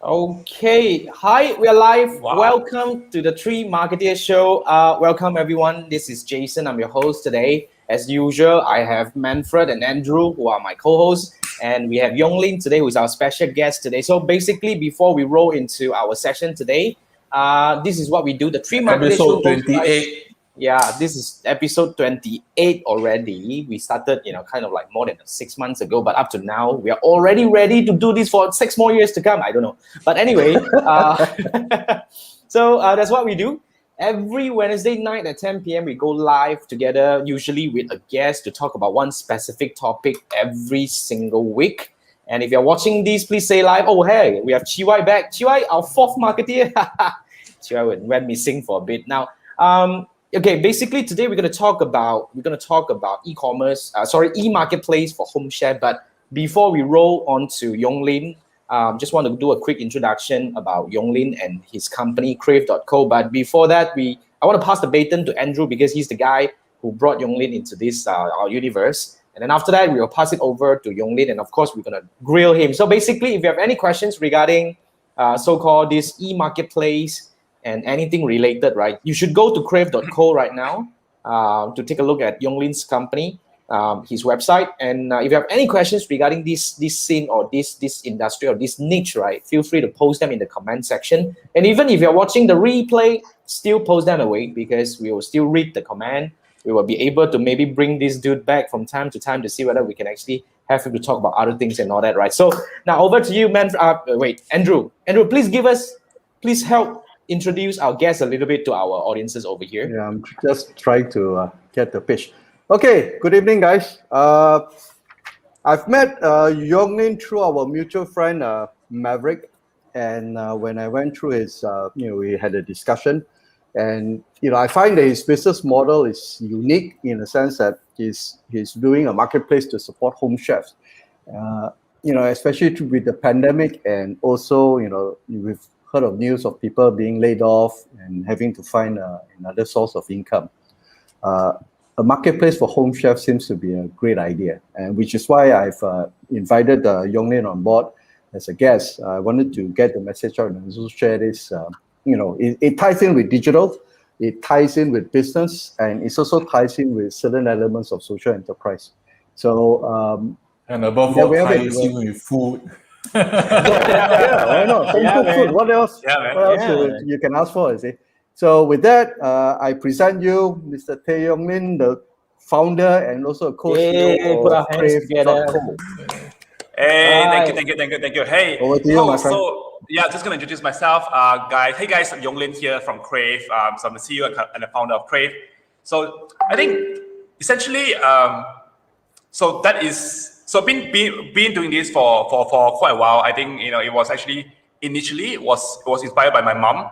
Okay, hi, we are live. Wow. Welcome to the Three Marketeers Show. Welcome everyone. This is Jason. I'm your host today. As usual, I have Manfred and Andrew, who are my co-hosts, and we have Yong Lin today, who is our special guest today. So basically, before we roll into our session today, this is what we do. The Three Marketeers Show Episode goes live. 28. Yeah, this is episode 28 already. We started, kind of like more than 6 months ago, but up to now, we are already ready to do this for 6 more years to come. I don't know. But anyway, so that's what we do. Every Wednesday night at 10 p.m., we go live together, usually with a guest to talk about one specific topic every single week. And if you're watching this, please say live, oh, hey, we have Chiwai back. Chiwai, our fourth marketeer. Chiwai went missing for a bit. Now, okay, basically today we're going to talk about e-commerce, e-marketplace for home share. But before we roll on to Yong Lin, just want to do a quick introduction about Yong Lin and his company Crave.co. But before that, I want to pass the baton to Andrew because he's the guy who brought Yong Lin into this our universe. And then after that, we will pass it over to Yong Lin, and of course, we're gonna grill him. So basically, if you have any questions regarding so-called this e-marketplace and anything related, right, you should go to crave.co right now to take a look at Yong Lin's company, his website. And if you have any questions regarding this scene or this industry or this niche, right, feel free to post them in the comment section. And even if you're watching the replay, still post them away because we will still read the comment. We will be able to maybe bring this dude back from time to time to see whether we can actually have him to talk about other things and all that, right? So now over to you, man. Wait, Andrew. Andrew, please help introduce our guests a little bit to our audiences over here. Yeah, I'm just trying to get the pitch. Okay, good evening, guys. I've met Yong Lin through our mutual friend Maverick, and when I went through his, we had a discussion, and I find that his business model is unique in the sense that he's doing a marketplace to support home chefs. Especially with the pandemic, and also we've heard of news of people being laid off and having to find another source of income. A marketplace for home chefs seems to be a great idea, and which is why I've invited Yong Lin on board as a guest. I wanted to get the message out and also share this. It ties in with digital, it ties in with business, and it also ties in with certain elements of social enterprise. So, and above all, ties in with food. Yeah, why not? Food. What else? Yeah, what else you can ask for? You see. So with that, I present you Mr. Yong Lin, the founder and also a co-CEO put our hands together. Hey, thank you. Hey, over to you, my friend. So yeah, just gonna introduce myself, guys. Hey guys, I'm Yong Lin here from Crave. So I'm the CEO and the founder of Crave. So I think essentially, so that is been doing this for quite a while. I think it was actually initially it was inspired by my mom.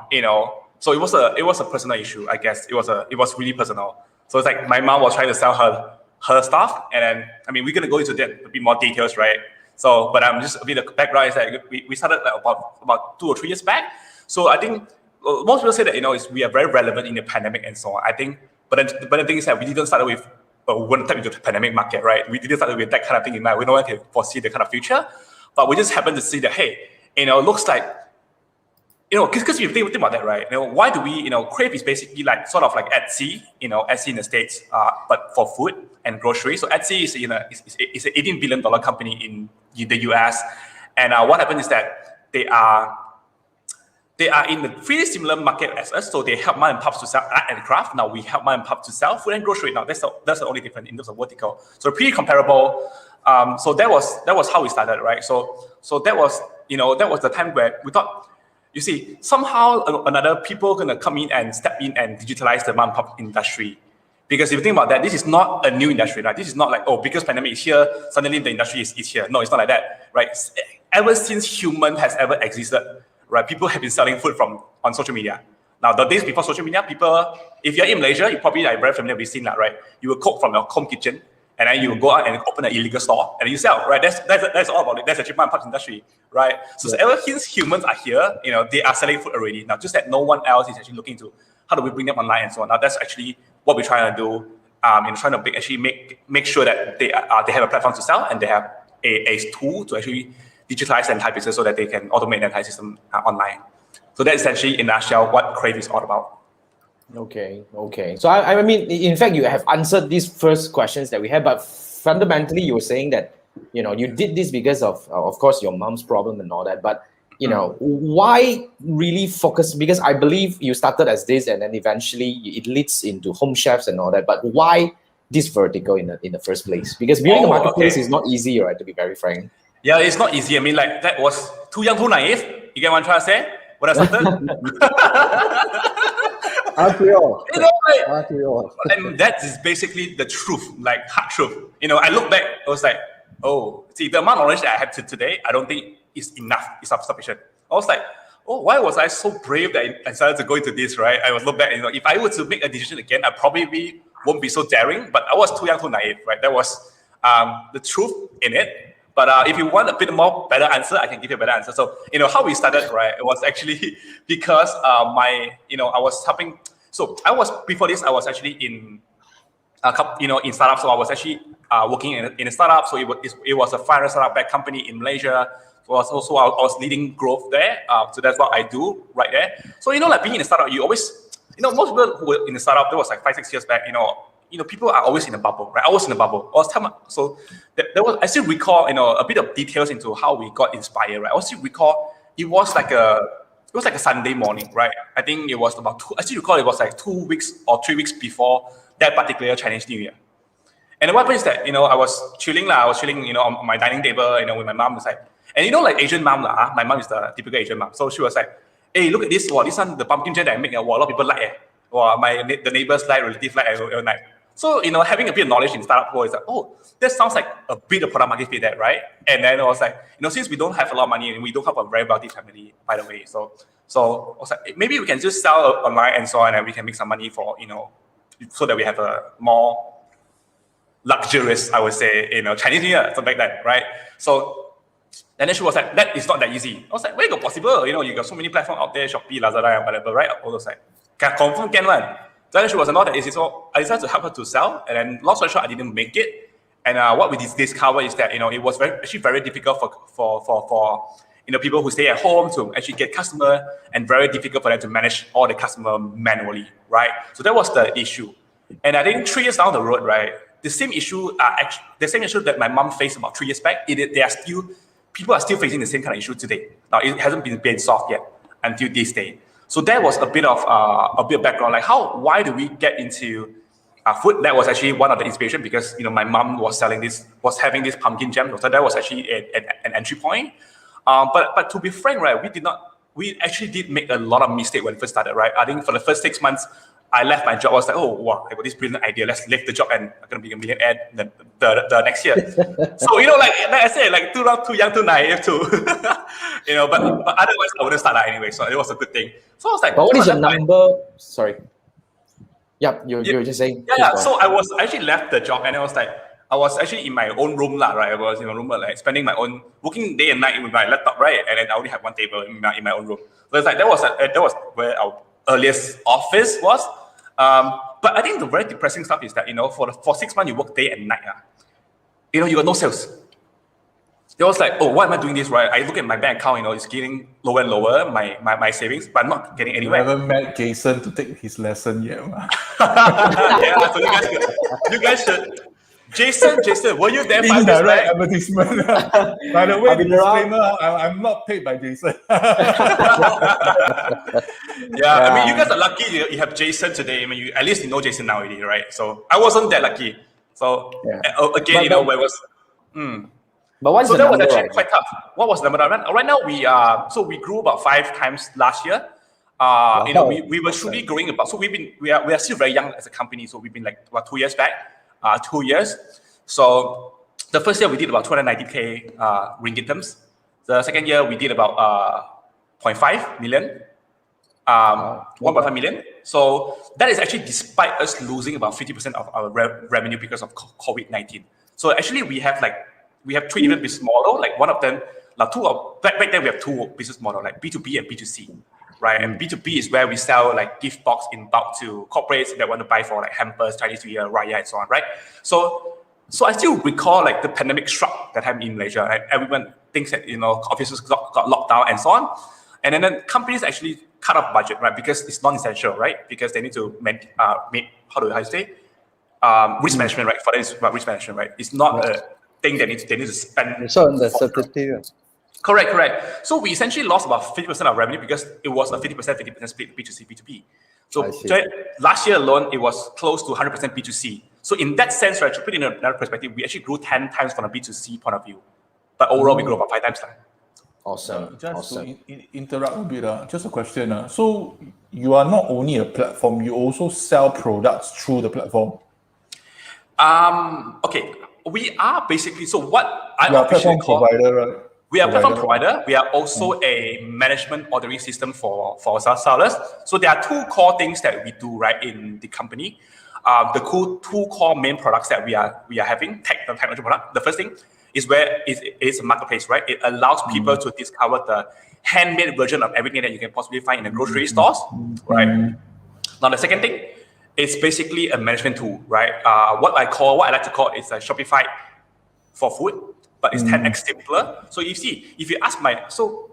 So it was a personal issue. I guess it was really personal. So it's like my mom was trying to sell her stuff, and then we're gonna go into that a bit more details, right? So, but I'm just a bit of background is that we started like about 2 or 3 years back. So I think most people say that we are very relevant in the pandemic and so on. I think, but the thing is that we didn't start with we want to tap into the pandemic market, right? We didn't start with that kind of thing in mind. We don't want to foresee the kind of future, but we just happen to see that it looks like because you think about that, right? Why do we Crave is basically like sort of like Etsy, Etsy in the States, but for food and grocery. So Etsy is is an $18 billion company in the US, and what happened is that they are in a pretty similar market as us. So they help mom and pops to sell art and craft. Now we help mom and pop to sell food and grocery. Now that's the only difference in terms of vertical. So pretty comparable. So that was how we started, right? So that was that was the time where we thought, you see, somehow another people gonna come in and step in and digitalize the mom and pop industry. Because if you think about that, this is not a new industry, right? This is not like, because pandemic is here, suddenly the industry is here. No, it's not like that, right? Ever since human has ever existed, right? People have been selling food on social media. Now, the days before social media, people, if you're in Malaysia, you probably are very familiar with seeing that, right? You will cook from your home kitchen, and then you will go out and open an illegal store, and you sell, right? That's all about it. That's actually mom and pop industry, right? So ever since humans are here, they are selling food already. Now, just that no one else is actually looking to how do we bring them online and so on. Now, that's actually what we're trying to do, trying to make sure that they have a platform to sell, and they have a tool to actually digitalize the entire business so that they can automate the entire system online. So that's essentially in a nutshell what Crave is all about. Okay. So I mean, in fact, you have answered these first questions that we had, but fundamentally, you were saying that you did this because of course, your mom's problem and all that. But why really focus? Because I believe you started as this, and then eventually it leads into home chefs and all that. But why this vertical in the first place? Because building a marketplace is not easy, right? To be very frank. Yeah, it's not easy. I mean, like that was too young, too naive. You get what I'm trying to say? When I started. And that is basically the truth, like hard truth. I look back, I was like, oh, see, the amount of knowledge that I have today, I don't think is enough, is sufficient. I was like, oh, why was I so brave that I decided to go into this, right? I was look back, if I were to make a decision again, I probably won't be so daring, but I was too young, too naive, right? That was the truth in it. But if you want a bit more better answer, I can give you a better answer. So, how we started, right? It was actually because I was helping. So before this, I was actually in in startups. So I was actually working in a startup. So it was a 500 startup back company in Malaysia. So I was leading growth there. So that's what I do right there. So, like being in a startup, you always, most people who were in a startup, that was like 5-6 years back, people are always in a bubble, right? I was in a bubble. I still recall, a bit of details into how we got inspired, right? I still recall it was like a Sunday morning, right? I think it was I still recall it was like 2 weeks or 3 weeks before that particular Chinese New Year. And what happened is that, I was chilling, on my dining table, with my mom. It's like, and like Asian mom, my mom is the typical Asian mom. So she was like, hey, look at this, this one, the pumpkin jam that I make, a lot of people like it. The neighbors like, relatives like, So, having a bit of knowledge in startup world is like, oh, that sounds like a bit of product market fit there, right? And then I was like, since we don't have a lot of money and we don't have a very wealthy family, by the way, so I was like, maybe we can just sell online and so on, and we can make some money for, so that we have a more luxurious, I would say, Chinese New Year, something like that, right? So, and then she was like, that is not that easy. I was like, where is it possible? You got so many platforms out there, Shopee, Lazada, and whatever, right? I was like, confirm can one. So then she was not that easy. So I decided to help her to sell. And then long story short, I didn't make it. And what we discovered is that, it was actually very difficult for people who stay at home to actually get customer, and very difficult for them to manage all the customer manually, right? So that was the issue. And I think 3 years down the road, right, the same issue that my mom faced about 3 years back, people are still facing the same kind of issue today. Now, it hasn't been solved yet until this day. So that was a bit of background, like why do we get into food? That was actually one of the inspiration, because my mom was having this pumpkin jam. So that was actually an entry point. But to be frank, right, we actually did make a lot of mistakes when we first started, right? I think for the first 6 months, I left my job. I was like, oh wow, I got this brilliant idea. Let's leave the job, and I'm gonna be a millionaire the next year. So like I said, like too young, too naive, too. But otherwise I wouldn't start that anyway. So it was a good thing. So I was like, but what is your number? Sorry. Yeah, you're just saying. Yeah. So I was actually left the job, and I was actually in my own room, right? I was in my room, like spending my own, working day and night with my laptop, right? And then I only had one table in my own room. So it's like that was where our earliest office was. But I think the very depressing stuff is that, for 6 months you work day and night. You got no sales. It was like, oh, why am I doing this, right? I look at my bank account, it's getting lower and lower, my savings, but I'm not getting anywhere. I haven't met Jason to take his lesson yet. Yeah, so you guys should. Jason, were you there 5 years Indirect back? advertisement. By the way, disclaimer, I'm not paid by Jason. Yeah, I mean, you guys are lucky you have Jason today. I mean, at least you know Jason now already, right? So I wasn't that lucky. So again, where was... But what's so the that number? was actually quite tough. What was the number? Right now, we grew about 5 times last year. We were truly growing about. So we are still very young as a company. So we've been like about 2 years back. 2 years. So the first year we did about 290K ringgit terms. The second year we did about 0.5 million, 1.5 million. So that is actually despite us losing about 50% of our revenue because of COVID-19. So actually we have 3 different business models. Like one of them, back then we have 2 business models, like B2B and B2C. Right, and B2B is where we sell like gift box in bulk to corporates that want to buy for like hampers, Chinese New Year, Raya, and so on, right? So I still recall like the pandemic struck that time in Malaysia, right? Everyone thinks that, offices got locked down and so on. And then companies actually cut off budget, right? Because it's non-essential, right? Because they need to make how do you say? Risk management, right? For them, it's about risk management, right? It's not a thing they need to spend. So necessity. Correct. So we essentially lost about 50% of revenue because it was a 50% split B2C, B2B. So last year alone, it was close to 100% B2C. So in that sense, right, to put it in another perspective, we actually grew 10 times from a B2C point of view. But overall, we grew about 5 times. Awesome. To interrupt a bit, just a question. So you are not only a platform, you also sell products through the platform. Okay. We are basically, so what I officially officially call... provider, right? We are a platform provider. We are also a management ordering system for sellers. So there are 2 core things that we do, right, in the company. The two core main products that we are having, technology product. The first thing is where it's a marketplace, right? It allows people to discover the handmade version of everything that you can possibly find in the grocery stores, right? Now the second thing is basically a management tool, right? What I like to call is a Shopify for food, but it's 10x simpler. So if you ask so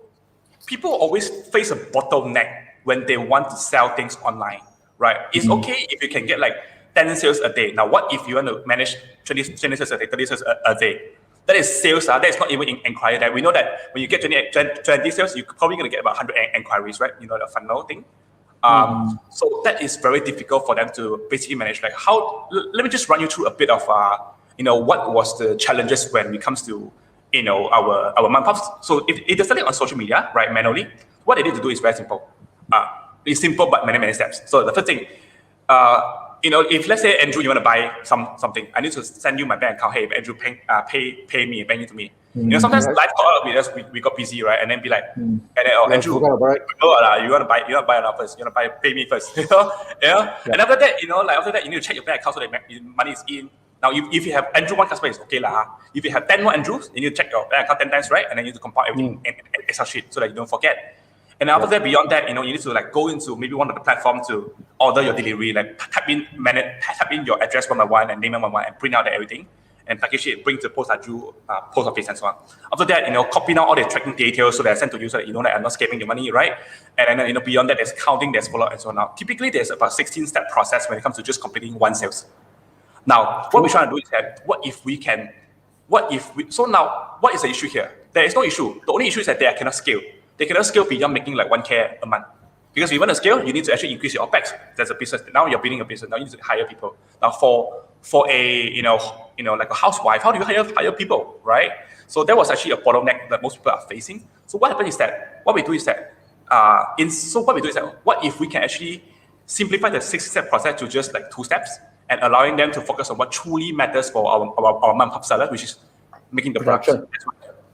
people always face a bottleneck when they want to sell things online, right? It's okay if you can get like 10 sales a day. Now, what if you want to manage 20 sales a day, 30 sales a day? That is sales. That is not even inquiry. That we know that when you get 20 sales, you're probably going to get about 100 inquiries, right? You know, the funnel thing. So that is very difficult for them to basically manage. Like let me just run you through a bit of, what was the challenges when it comes to, our mom pups. So if they're selling on social media, right, manually, what they need to do is very simple. It's simple, but many steps. So the first thing, if let's say Andrew, you want to buy something, I need to send you my bank account. Hey, if Andrew pay me, pay it to me. Sometimes life got we got busy, right? And then be like, Andrew, you want to buy it first. You want to pay me first. And after that, after that, you need to check your bank account so that money is in. Now, if you have Andrew one customer, it's okay lah. If you have 10 more Andrews, you need to check your bank account 10 times, right? And then you need to compile everything in Excel sheet so that you don't forget. And after that, beyond that, you need to go into maybe one of the platforms to order your delivery, like type in your address 111 and name 111 and print out everything and package it, bring to post office and so on. After that, copy down all the tracking details so that I send to you so that you know that I'm not escaping your money, right? And then, beyond that, there's counting, there's follow-up and so on. Now, typically, there's about 16-step process when it comes to just completing one sales. Now, what we're trying to do is that, so now, what is the issue here? There is no issue. The only issue is that they cannot scale. They cannot scale beyond making like 1K a month. Because if you want to scale, you need to actually increase your OPEX. That's a business. Now you're building a business. Now you need to hire people. Now for a, like a housewife, how do you hire people, right? So that was actually a bottleneck that most people are facing. So what happens is that, what if we can actually simplify the 6-step process to just like 2 steps and allowing them to focus on what truly matters for our mom-pop seller, which is making the production.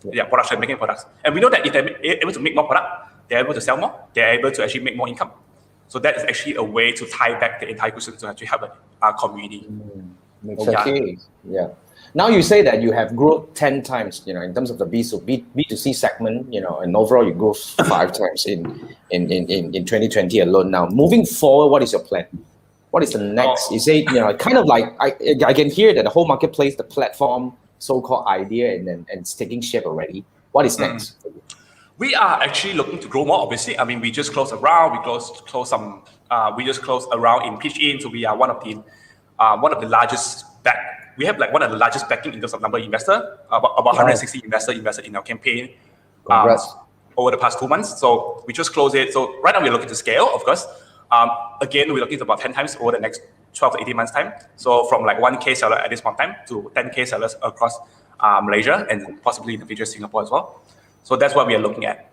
Production, making products. And we know that if they're able to make more product, they're able to sell more, they're able to actually make more income. So that is actually a way to tie back the entire ecosystem to actually help our community. Okay. Yeah. Now you say that you have grown 10 times, in terms of the B2C segment, and overall you grew 5 times in 2020 alone. Now, moving forward, what is your plan? What is the next? You say, kind of like, I can hear that the whole marketplace, the platform, so-called idea, and it's taking shape already. What is next? We are actually looking to grow more, obviously. I mean, we just closed a round. We closed a round in Pitch In. So we are one of the largest we have like one of the largest backing in terms of number of investors. About 160 investors invested in our campaign over the past 2 months. So we just closed it. So right now we're looking to scale, of course. Again, we're looking to about 10 times over the next 12 to 18 months time. So from like 1K seller at this point in time to 10K sellers across Malaysia and possibly in the future Singapore as well. So that's what we are looking at.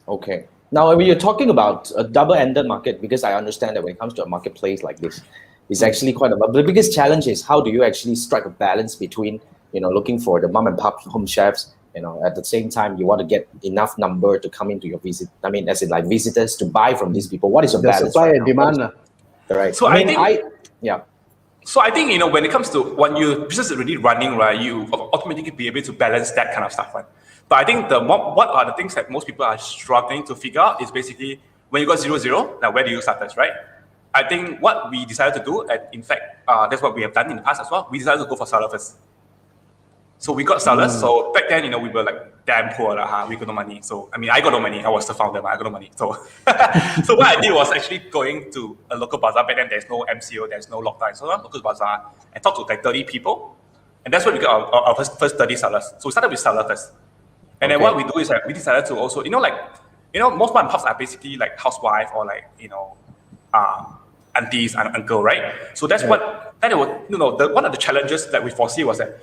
Okay. Now, when you're talking about a double-ended market, because I understand that when it comes to a marketplace like this, it's actually but the biggest challenge is how do you actually strike a balance between, looking for the mom and pop home chefs, at the same time you want to get enough number to come into your visit. I mean, as in like visitors to buy from these people. What is your balance? Supply and demand. Right. So I think when it comes to when your business is really running, right, you automatically be able to balance that kind of stuff, right? But I think what are the things that most people are struggling to figure out is basically when you got 0-0, now where do you start first, right? I think what we decided to do, and in fact, that's what we have done in the past as well. We decided to go for seller first. So we got sellers. So back then, we were like damn poor. We got no money. So I mean, I got no money. I was the founder, but I got no money. So, so what I did was actually going to a local bazaar. Back then, there's no MCO, there's no lockdown. So local bazaar and talk to like 30 people, and that's where we got our first 30 sellers. So we started with seller first, and then what we do is that we decided to also, most mom and pops are basically like housewife or like aunties and uncle, right? So that's what that was. One of the challenges that we foresee was that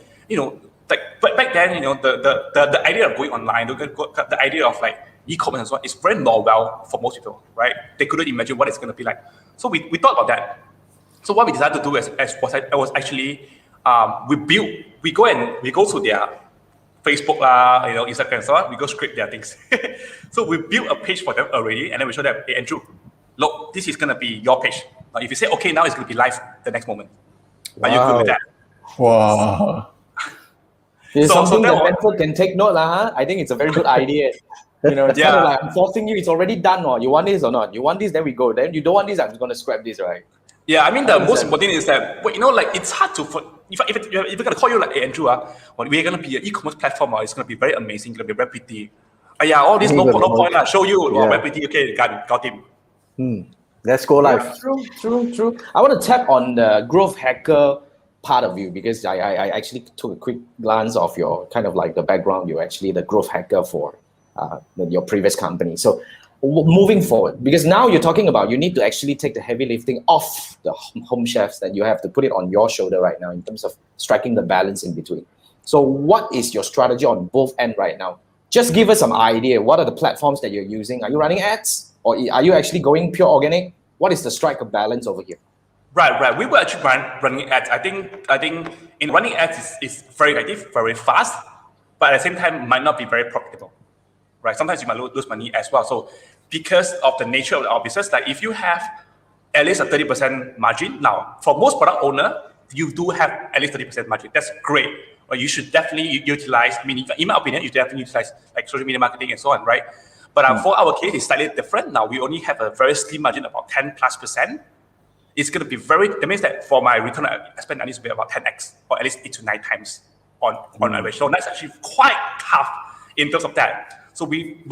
but back then, the idea of going online, the idea of like e-commerce and so on is very novel for most people, right? They couldn't imagine what it's going to be like. So we thought about that. So what we decided to do was actually we go to their Facebook Instagram and so on. We go scrape their things. So we built a page for them already, and then we show them, hey Andrew, look, this is going to be your page. Now, if you say okay, now it's going to be live the next moment. Are you good with that? Wow. It's something that Benford can take note, I think it's a very good idea. It's kind of like I'm forcing you. It's already done, or you want this or not? You want this, then we go. Then you don't want this, I'm just going to scrap this, right? Yeah, I mean the most important thing is that it's hard to if we're gonna call you like, hey, Andrew, we're gonna be an e-commerce platform, it's gonna be very amazing, gonna be very pretty. All this no point. Show you, very pretty. Okay, got him. Let's go live. Yeah, true. I want to tap on the growth hacker part of you because I actually took a quick glance of your kind of like the background. You're actually the growth hacker for your previous company. So moving forward, because now you're talking about you need to actually take the heavy lifting off the home chefs, that you have to put it on your shoulder right now in terms of striking the balance in between. So what is your strategy on both ends right now? Just give us some idea. What are the platforms that you're using? Are you running ads or are you actually going pure organic? What is the strike of balance over here? Right. We were actually running ads. I think in running ads is very effective, very fast, but at the same time might not be very profitable. Right? Sometimes you might lose money as well. So because of the nature of our business, like if you have at least a 30% margin, now for most product owner, you do have at least 30% margin. That's great. But you should definitely utilize, meaning in my opinion, you definitely utilize like social media marketing and so on, right? But for our case, it's slightly different. Now we only have a very slim margin, about 10+%. It's going to be that means that for my return on spend, I need to be about 10x or at least 8 to 9 times on average. So that's actually quite tough in terms of that. So we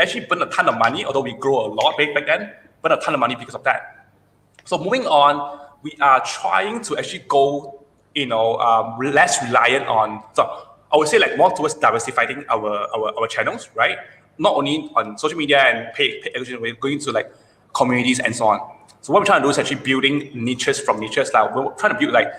actually burn a ton of money, although we grow a lot back then, burn a ton of money because of that. So moving on, we are trying to actually go, less reliant on, so I would say like more towards diversifying our channels, right? Not only on social media and paid acquisition, we're going to like communities and so on. So what we're trying to do is actually building niches from niches. Like we're trying to build like,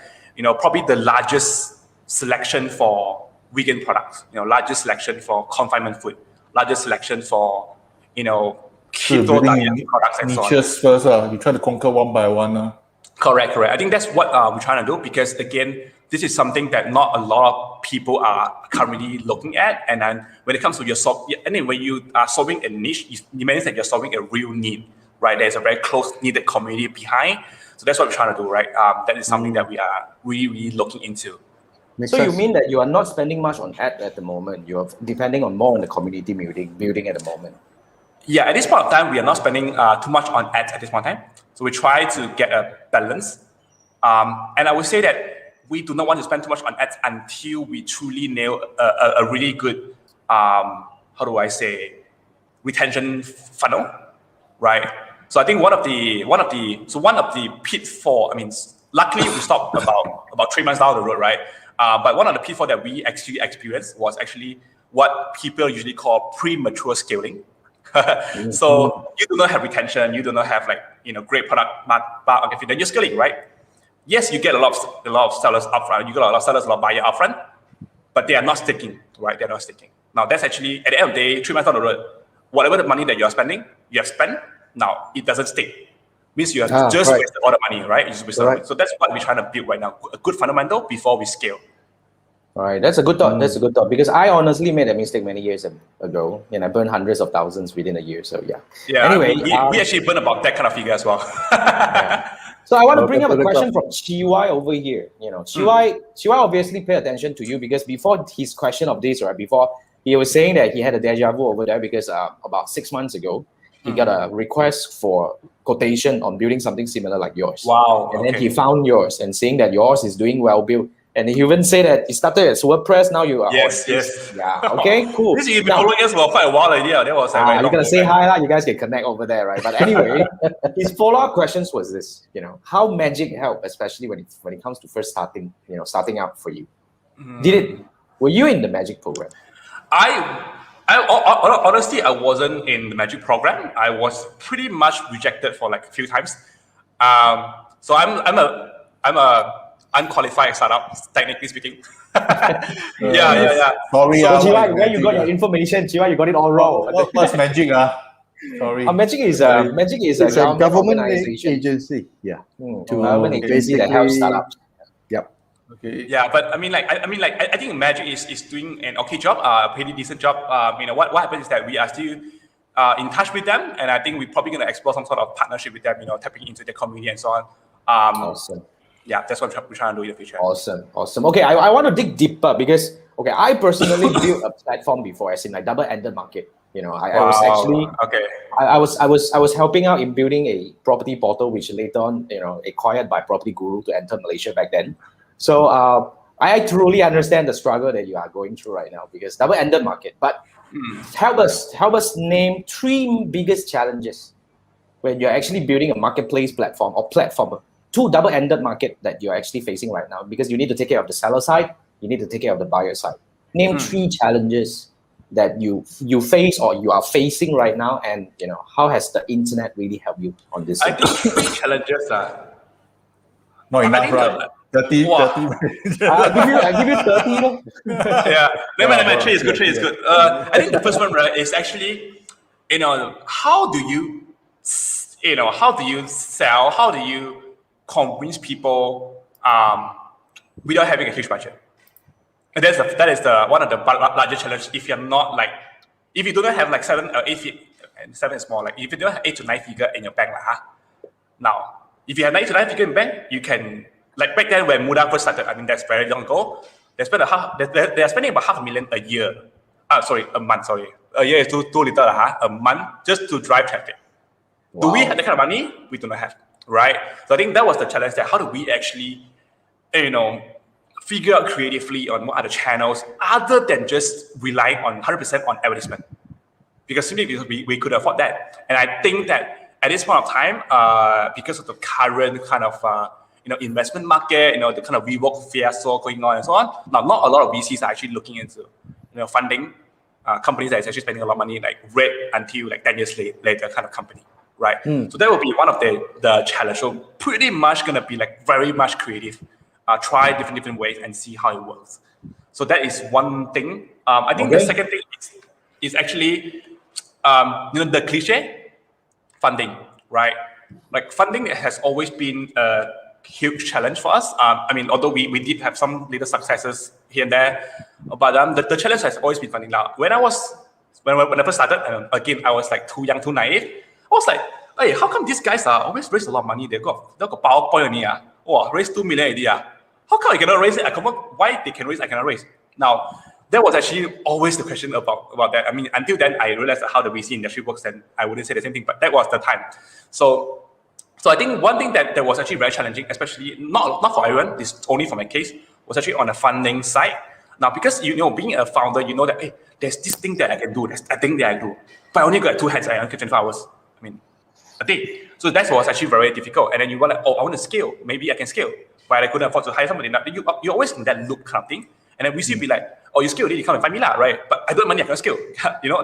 probably the largest selection for vegan products, largest selection for confinement food, largest selection for, keto diet products and so on. Niches first, you try to conquer one by one. Correct. I think that's what we're trying to do because again, this is something that not a lot of people are currently looking at. And then when it comes to when you are solving a niche, it means that you're solving a real need, right? There's a very close needed community behind. So that's what we're trying to do, right? That is something that we are really looking into. So you mean that you are not spending much on ad at the moment? You're depending more on the community building at the moment. Yeah, at this point of time, we are not spending too much on ads at this point of time. So we try to get a balance. And I would say that we do not want to spend too much on ads until we truly nail a really good, retention funnel, right? So I think one of the pitfall. I mean, luckily we stopped about 3 months down the road, right? But one of the pitfall that we actually experienced was actually what people usually call premature scaling. So you do not have retention, you do not have great product market, then you're scaling, right? Yes, you get a lot of sellers upfront, you get a lot of sellers, a lot of buyers upfront, but they are not sticking, right? They're not sticking. Now that's actually at the end of the day, 3 months down the road, whatever the money that you have spent, now it doesn't stick. Means you have just wasted all the money, right? So that's what we're trying to build right now, a good fundamental before we scale. All right, that's a good thought. That's a good thought because I honestly made a mistake many years ago, and I burned hundreds of thousands within a year. So yeah. Yeah. Anyway, we actually burn about that kind of figure as well. Yeah. So I want to bring up a question from Chiwai over here. Chiwai obviously pay attention to you because before his question of this, right? Before he was saying that he had a deja vu over there because about 6 months ago he got a request for quotation on building something similar like yours. Wow. And then he found yours and seeing that yours is doing well built. And you even say that you started as WordPress, now you are Yes, on this. yes. Yeah, okay, cool. This you've been Now, following us for quite a while already. That was a very you're long gonna time, say right? hi, lah. You guys can connect over there, right? But anyway, his follow-up questions was this: how magic help, especially when it comes to first starting out for you. Were you in the magic program? Honestly, I wasn't in the magic program. I was pretty much rejected for like a few times. So I'm a unqualified startup, technically speaking. Yeah. Sorry, So, what Jiwa, is where you magic, got your information? Jiwa, you got it all wrong. What's magic? Sorry. Magic is Sorry. a It's a government organization. agency. Yeah. Government agency that helps startups. Yep. Okay. Yeah, but I think Magic is doing an okay job, a pretty decent job. What happens is that we are still in touch with them, and I think we're probably going to explore some sort of partnership with them. Tapping into their community and so on. Awesome. Yeah, that's what we're trying to do in the future. Awesome. Okay, I want to dig deeper because I personally built a platform before, as in like double-ended market. I was actually okay. I was helping out in building a property portal, which later on acquired by Property Guru to enter Malaysia back then. So I truly understand the struggle that you are going through right now because double-ended market. But help us name 3 biggest challenges when you're actually building a marketplace platform or platform to double-ended market that you're actually facing right now, because you need to take care of the seller side, you need to take care of the buyer side. Name 3 challenges that you face or you are facing right now, and how has the internet really helped you on this? I think 3 challenges are not enough, right? 30. I give you 30. No? Yeah, never mind. 3 is good. 3 is good. I think the first one, right, is actually, how do you sell? How do you convince people without having a huge budget? And that is one of the largest challenges. If you're not if you don't have like 7 or 8, and 7 is small. Like if you don't have 8 to 9 figure in your bank, now if you have 9 to 9 figure in bank, you can, like back then when Muda first started. I mean that's very long ago. They are spending about $500,000 a year. A month. Sorry, a year is too little. A month just to drive traffic. Wow. Do we have that kind of money? We do not have, right? So I think that was the challenge. That how do we actually, figure out creatively on what other channels other than just relying on 100% on advertisement, because simply because we could afford that. And I think that at this point of time, because of the current kind of investment market, the kind of WeWork fiasco going on and so on, now not a lot of VCs are actually looking into funding companies that is actually spending a lot of money, like red until like 10 years later kind of company, right? So that will be one of the challenge. So pretty much gonna be like very much creative. Try different ways and see how it works. So that is one thing. I think the second thing is actually, the cliche, funding, right? Like funding has always been a huge challenge for us. Although we did have some little successes here and there, but the challenge has always been funding. Now, when I first started, again, I was like too young, too naive. I was like, hey, how come these guys always raise a lot of money? They got PowerPoint only. Raise 2 million already. How come I cannot raise it? Why they can raise, I cannot raise? Now, that was actually always the question about that. Until then, I realized how the VC industry works, and I wouldn't say the same thing, but that was the time. So I think one thing that was actually very challenging, especially not for everyone, this only for my case, was actually on the funding side. Now, because being a founder, that hey, there's this thing that I can do, there's that thing that I do, but I only got 2 hands, I only get 24 hours. A day. So that was actually very difficult. And then you were like, I want to scale. Maybe I can scale, but I couldn't afford to hire somebody. Now, you're always in that loop kind of thing. And then we see be like, you scale, you come and find me lah, right? But I don't have money, I can't scale.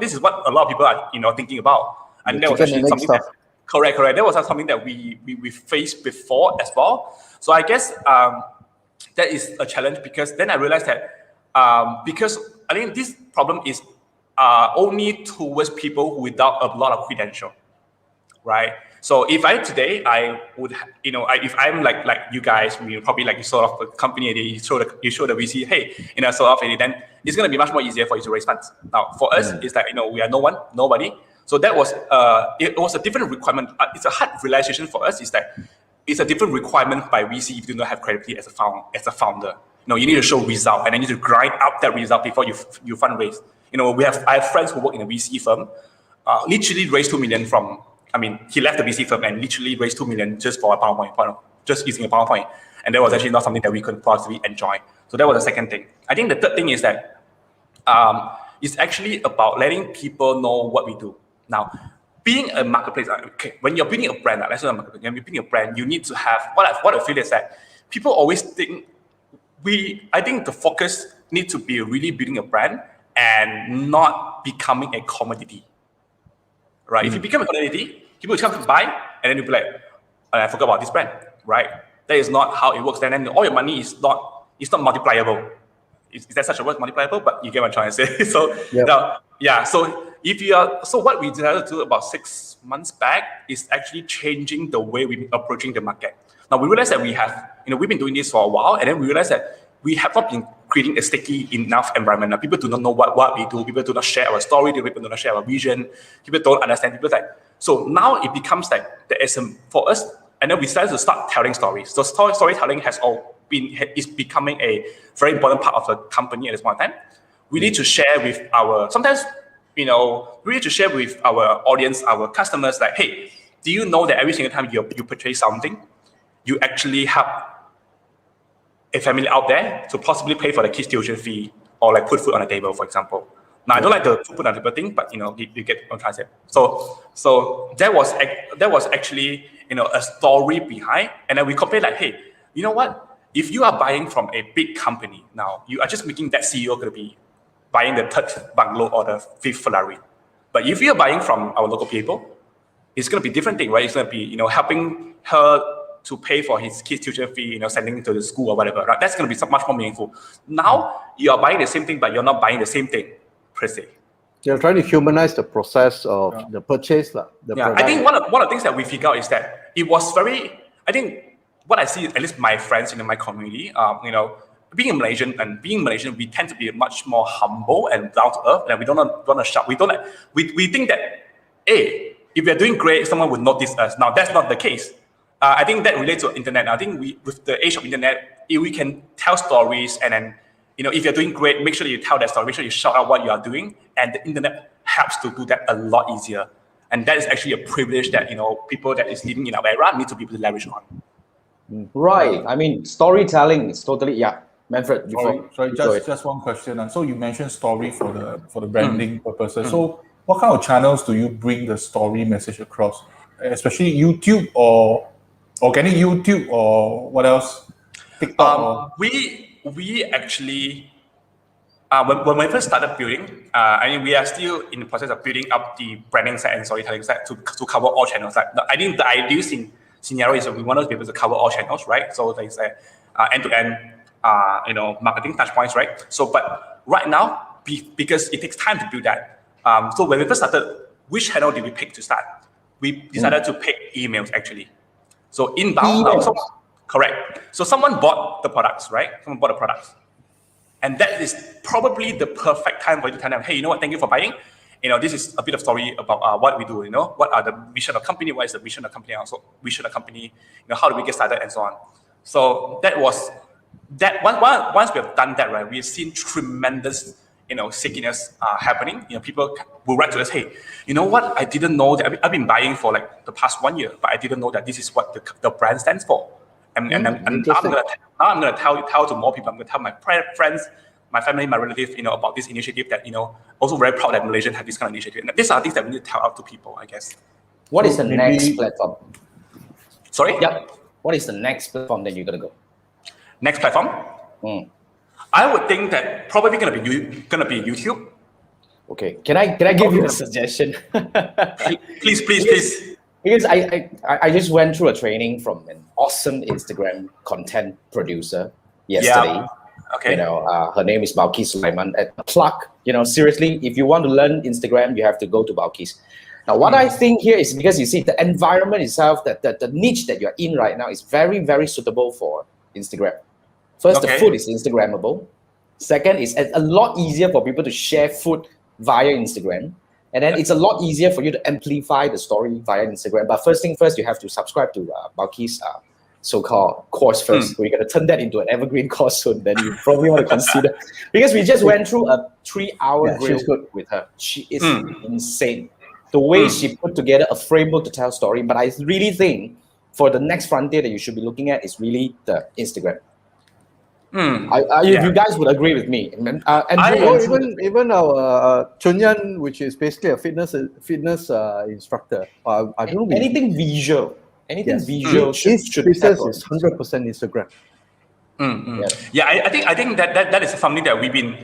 This is what a lot of people are thinking about. And that was actually something that, correct. That was something that we faced before as well. So I guess that is a challenge, because then I realized that because I think this problem is only towards people without a lot of credential. Right. So if I would, if I'm like you guys, probably like you sort of a company, you show the VC, hey, sort of, then it's going to be much more easier for you to raise funds. Now for us, it's like, we are nobody. So that was, it was a different requirement. It's a hard realization for us. Is that it's a different requirement by VC if you do not have credibility as a founder. You need to show result, and then you need to grind up that result before you fundraise. I have friends who work in a VC firm, literally raised 2 million from. He left the VC firm and literally raised 2 million just for a PowerPoint, just using a PowerPoint. and that was actually not something that we could possibly enjoy. So that was the second thing. I think the third thing is that it's actually about letting people know what we do. Now, being a marketplace, okay, when you're building a brand, let's say a marketplace, when you're building a brand, you need to have, what I feel is that people always think, I think the focus needs to be really building a brand and not becoming a commodity, right? If you become a commodity, people will come to buy, and then you'll be like, oh, I forgot about this brand, right? That is not how it works. Then all your money is not multipliable. Is that such a word, multipliable? But you get what I'm trying to say. So now, yeah. So what we decided to do about 6 months back is actually changing the way we're approaching the market. Now we realized that we have, we've been doing this for a while, and then we realized that we have not been creating a sticky enough environment. Now people do not know what we do. People do not share our story. People do not share our vision. People don't understand. So now it becomes like for us, and then we started to start telling stories. So storytelling is becoming a very important part of the company at this point in time. We need to share with we need to share with our audience, our customers, like, hey, do you know that every single time you purchase something, you actually help a family out there to possibly pay for the kids' tuition fee or like put food on the table, for example. Now, I don't like the food on the table thing, but you get what I'm trying to say. So that was actually a story behind, and then we compared like, hey, you know what? If you are buying from a big company, now you are just making that CEO going to be buying the third bungalow or the fifth Ferrari. But if you're buying from our local people, it's going to be different thing, right? It's going to be helping her to pay for his kids' tuition fee, sending him to the school or whatever. Right? That's going to be much more meaningful. Now you are buying the same thing, but you're not buying the same thing per se. You're trying to humanize the process of the purchase. I think one of the things that we figured out is that it was I think what I see, at least my friends in my community, being a Malaysian, we tend to be much more humble and down to earth, and we don't want to shout. We think that, hey, if we're doing great, someone would notice us. Now that's not the case. I think that relates to internet. I think with the age of internet, we can tell stories, and then if you're doing great, make sure that you tell that story. Make sure you shout out what you are doing, and the internet helps to do that a lot easier. And that is actually a privilege that people that is living in our era need to be able to leverage on. Right. I mean, storytelling is totally Manfred. Sorry, just one question. So you mentioned story for the branding purposes. So what kind of channels do you bring the story message across? Especially YouTube or organic YouTube or what else? TikTok. We actually when we first started building, we are still in the process of building up the branding side and storytelling side to cover all channels. I think the ideal scenario is that we want to be able to cover all channels, right? So there's end-to-end marketing touch points, right? So, but right now, because it takes time to build that. So when we first started, which channel did we pick to start? We decided to pick emails actually. So inbound, correct. So someone bought the products, right? Someone bought the products. And that is probably the perfect time for you to tell them, hey, you know what, thank you for buying. This is a bit of story about what we do, what are the mission of the company, what is the mission of the company, also vision of the company, how do we get started and so on. So that was that once we have done that, right, we've seen tremendous stickiness happening. People will write to us, hey, you know what, I didn't know that I've been buying for like the past 1 year, but I didn't know that this is what the brand stands for. And now I'm gonna tell to more people. I'm gonna tell my friends, my family, my relatives, about this initiative that, also very proud that Malaysians have this kind of initiative. And these are things that we need to tell out to people, I guess. What is the next platform? Sorry? Yeah. What is the next platform that you're gonna go? Next platform? I would think that probably gonna be YouTube. Okay. Can I give you a suggestion? Please. Because I just went through a training from an awesome Instagram content producer yesterday. Yeah. Okay. Her name is Balkis Sulaiman at Plug. Seriously, if you want to learn Instagram, you have to go to Balkis. Now, what I think here is because you see the environment itself, that the niche that you're in right now is very, very suitable for Instagram. First, the food is Instagrammable. Second, it's a lot easier for people to share food via Instagram. And then it's a lot easier for you to amplify the story via Instagram. But first thing first, you have to subscribe to Balkis' so-called course first. We're going to turn that into an evergreen course soon. Then you probably want to consider. Because we just went through a 3-hour grill with her. She is insane. The way she put together a framework to tell story. But I really think for the next frontier that you should be looking at is really the Instagram. Yeah. You guys would agree with me. And Even our Chunyan, which is basically a fitness instructor. I don't know. anything visual, visual should His have business on is 100% Instagram. Yeah, I think that is something that we've been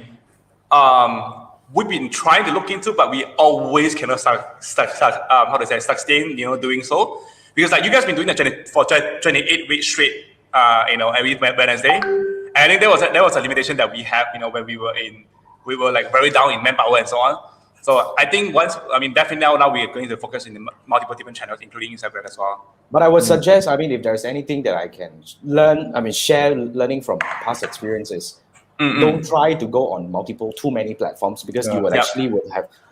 trying to look into, but we always cannot sustain doing so, because like you guys been doing that for 28 weeks straight, every Wednesday, and I think there was a limitation that we have, when we were like very down in manpower and so on. So I think definitely now we are going to focus in multiple different channels, including Instagram as well. But I would suggest, if there's anything that I can share learning from past experiences, don't try to go on too many platforms, because you will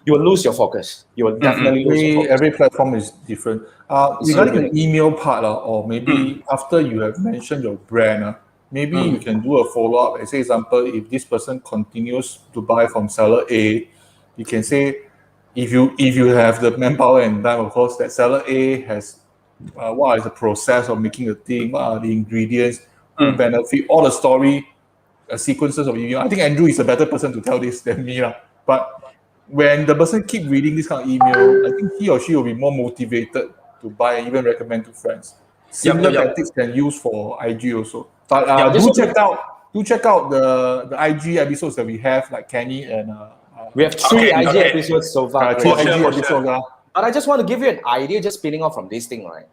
you will lose your focus. You will definitely lose your focus. Every platform is different. Regarding the email part, or maybe after you have mentioned your brand, maybe you can do a follow-up. Say, example, if this person continues to buy from seller A, you can say, if you have the manpower and time, of course, that seller A has what is the process of making a thing, what are the ingredients, who benefit, all the story, sequences of email. I think Andrew is a better person to tell this than me. But when the person keep reading this kind of email, I think he or she will be more motivated to buy and even recommend to friends. Similar tactics can use for IG also. But do check out the IG episodes that we have, like Kenny and we have 3 IG episodes so far. But I just want to give you an idea, just spinning off from this thing, right?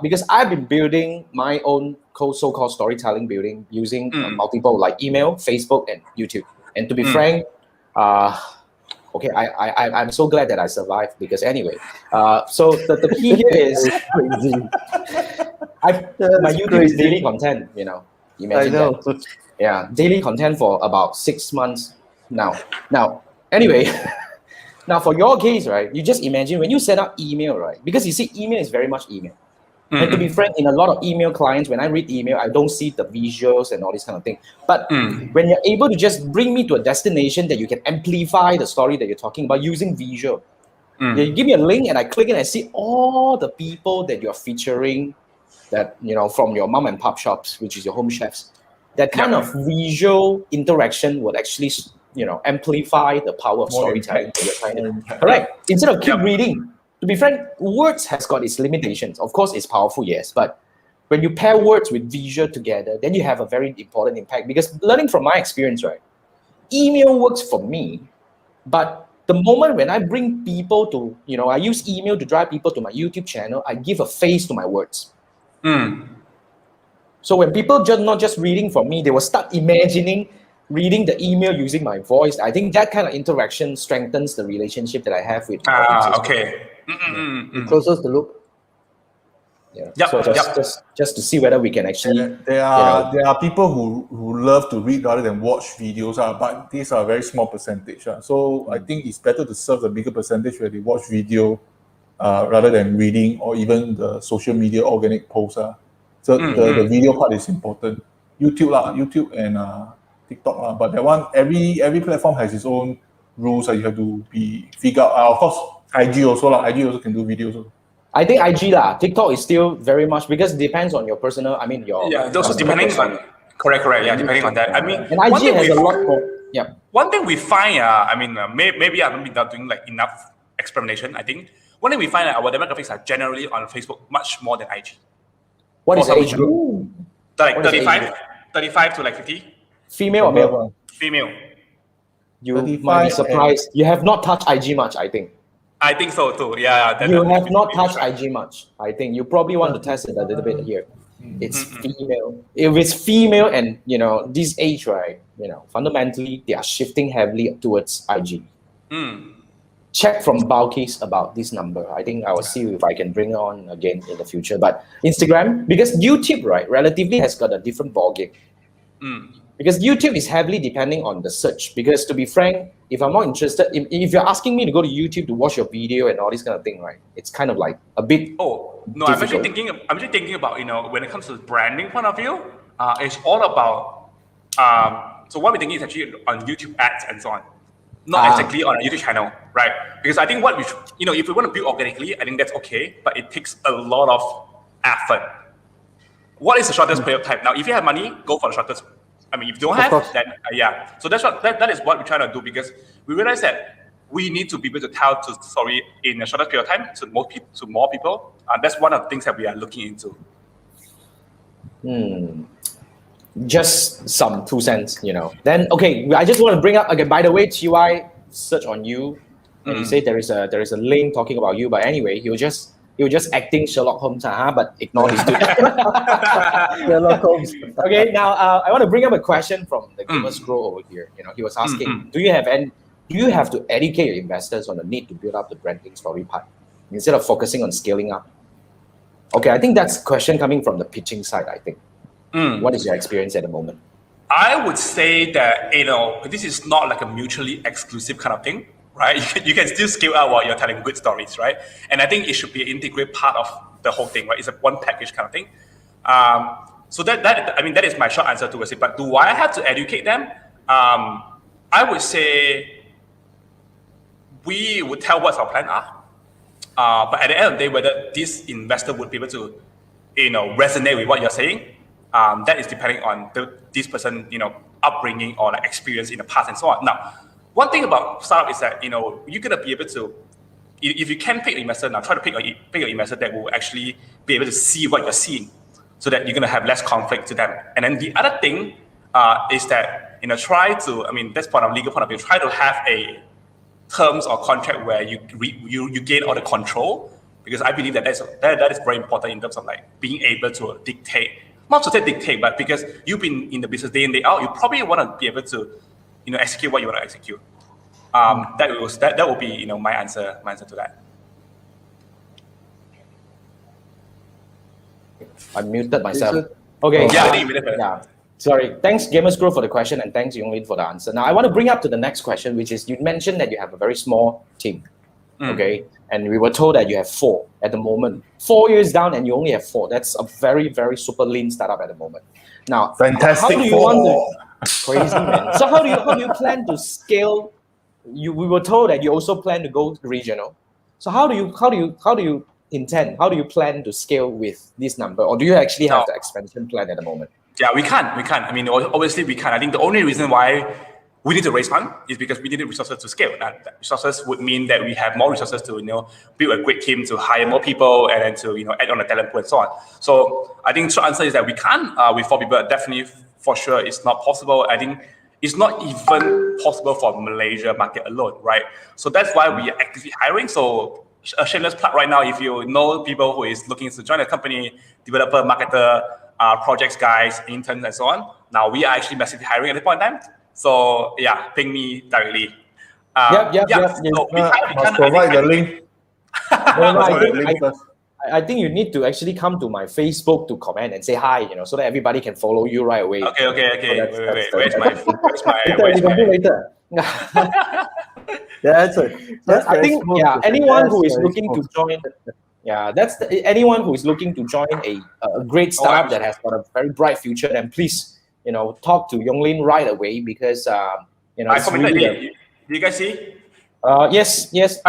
Because I've been building my own so-called storytelling building using multiple, like email, Facebook, and YouTube. And to be frank, I'm so glad that I survived, because anyway, so the key here is my YouTube is daily content, Imagine that. Yeah, daily content for about 6 months now. Anyway, now for your case, right, you just imagine when you set up email, right, because you see email is very much email. And to be frank, in a lot of email clients, when I read email, I don't see the visuals and all this kind of thing. But when you're able to just bring me to a destination that you can amplify the story that you're talking about using visual, you give me a link and I click and I see all the people that you're featuring, that, from your mom and pop shops, which is your home chefs. That kind of visual interaction would actually, amplify the power of storytelling that you're trying to. Correct. Instead of keep reading. To be frank, words has got its limitations. Of course, it's powerful, yes, but when you pair words with visual together, then you have a very important impact. Because learning from my experience, right, email works for me, but the moment when I bring people to, I use email to drive people to my YouTube channel, I give a face to my words. So when people just not just reading from me, they will start imagining reading the email using my voice. I think that kind of interaction strengthens the relationship that I have with it closes the loop. So just to see whether we can actually. There are people who love to read rather than watch videos, but these are a very small percentage. So I think it's better to serve the bigger percentage where they watch video rather than reading, or even the social media organic posts. So the video part is important. YouTube and TikTok, but that one, every platform has its own rules that you have to figure out. Of course, IG also can do videos also. I think IG TikTok is still very much, because it depends on your personal. Those depending on correct. Yeah, depending on that. And IG has a lot more. Yeah. One thing we find, maybe I haven't been doing like enough experimentation. I think one thing we find that our demographics are generally on Facebook much more than IG. What is the age group? Like 35 to like 50. Female or male? Female. You might be surprised. You have not touched IG much, I think. I think so too. Yeah. You have not touched IG much. I think you probably want to test it a little bit here. It's female. If it's female and this age, right? Fundamentally they are shifting heavily towards IG. Check from Balkis about this number. I think I will see if I can bring it on again in the future. But Instagram, because YouTube, right, relatively has got a different ballgame. Because YouTube is heavily depending on the search. Because to be frank, if I'm more interested, if you're asking me to go to YouTube to watch your video and all this kind of thing, right, it's kind of like a bit. Oh no, difficult. I'm actually thinking about when it comes to the branding point of view, it's all about. So what we're thinking is actually on YouTube ads and so on, not exactly on a YouTube channel, right? Because I think what we if we want to build organically, I think that's okay, but it takes a lot of effort. What is the shortest period of time? Now, if you have money, go for the shortest. I mean, if you don't have, then yeah. So that is what we're trying to do, because we realize that we need to be able to tell the story in a shorter period of time to more people. That's one of the things that we are looking into. Just some 2 cents, Then okay, I just want to bring up again. By the way, TY search on you, and he said there is a link talking about you. But anyway, he was just acting Sherlock Holmes, but ignore this dude. Sherlock Holmes. Okay, now I want to bring up a question from the Gamer Scroll over here. He was asking, do you have to educate your investors on the need to build up the branding story part instead of focusing on scaling up? Okay, I think that's a question coming from the pitching side, I think. What is your experience at the moment? I would say that, this is not like a mutually exclusive kind of thing, right? You can still scale out while you're telling good stories, right? And I think it should be an integrated part of the whole thing, right? It's a one package kind of thing. So that is my short answer towards it. But do I have to educate them? I would say we would tell what our plans are. But at the end of the day, whether this investor would be able to, resonate with what you're saying, that is depending on this person, upbringing or like experience in the past and so on. Now, one thing about startup is that, you're gonna be able to, if you can pick an investor now, try to pick an investor that will actually be able to see what you're seeing, so that you're gonna have less conflict to them. And then the other thing is that, try to, that's from a legal point of view, try to have a terms or contract where you gain all the control, because I believe that that is very important in terms of like being able to dictate, not to say dictate, but because you've been in the business day in, day out, you probably want to be able to, execute what you want to execute. That will be, my answer to that. I muted myself. Okay. Yeah, I think you muted. Yeah. Sorry. Thanks, Gamers Grow, for the question, and thanks, Yong Lin, for the answer. Now, I want to bring up to the next question, which is, you mentioned that you have a very small team, okay? And we were told that you have 4 at the moment. 4 years down, and you only have 4. That's a very, very super lean startup at the moment. Now, Fantastic. how do you want to? Crazy, man. So how do you plan to scale? We were told that you also plan to go regional. So how do you intend? How do you plan to scale with this number, or do you actually have the expansion plan at the moment? Yeah, we can. Obviously we can. I think the only reason why we need to raise funds is because we need the resources to scale. That resources would mean that we have more resources to, build a great team, to hire more people, and then to, add on a talent pool and so on. So I think the answer is that we can with 4 people. Definitely, for sure, it's not possible. I think it's not even possible for Malaysia market alone, right? So that's why we are actively hiring. So a shameless plug right now, if you know people who is looking to join a company, developer, marketer, projects guys, interns, and so on. Now we are actually massively hiring at this point in time. So yeah, ping me directly. Yep. So must provide the link. I think you need to actually come to my Facebook to comment and say hi, so that everybody can follow you right away. Okay. Wait. Where's my? Later. I think anyone who is looking to join. Yeah, anyone who is looking to join a great startup that has got a very bright future, then please, talk to Yong Lin right away, because I commented. Do you guys see? Yes. He just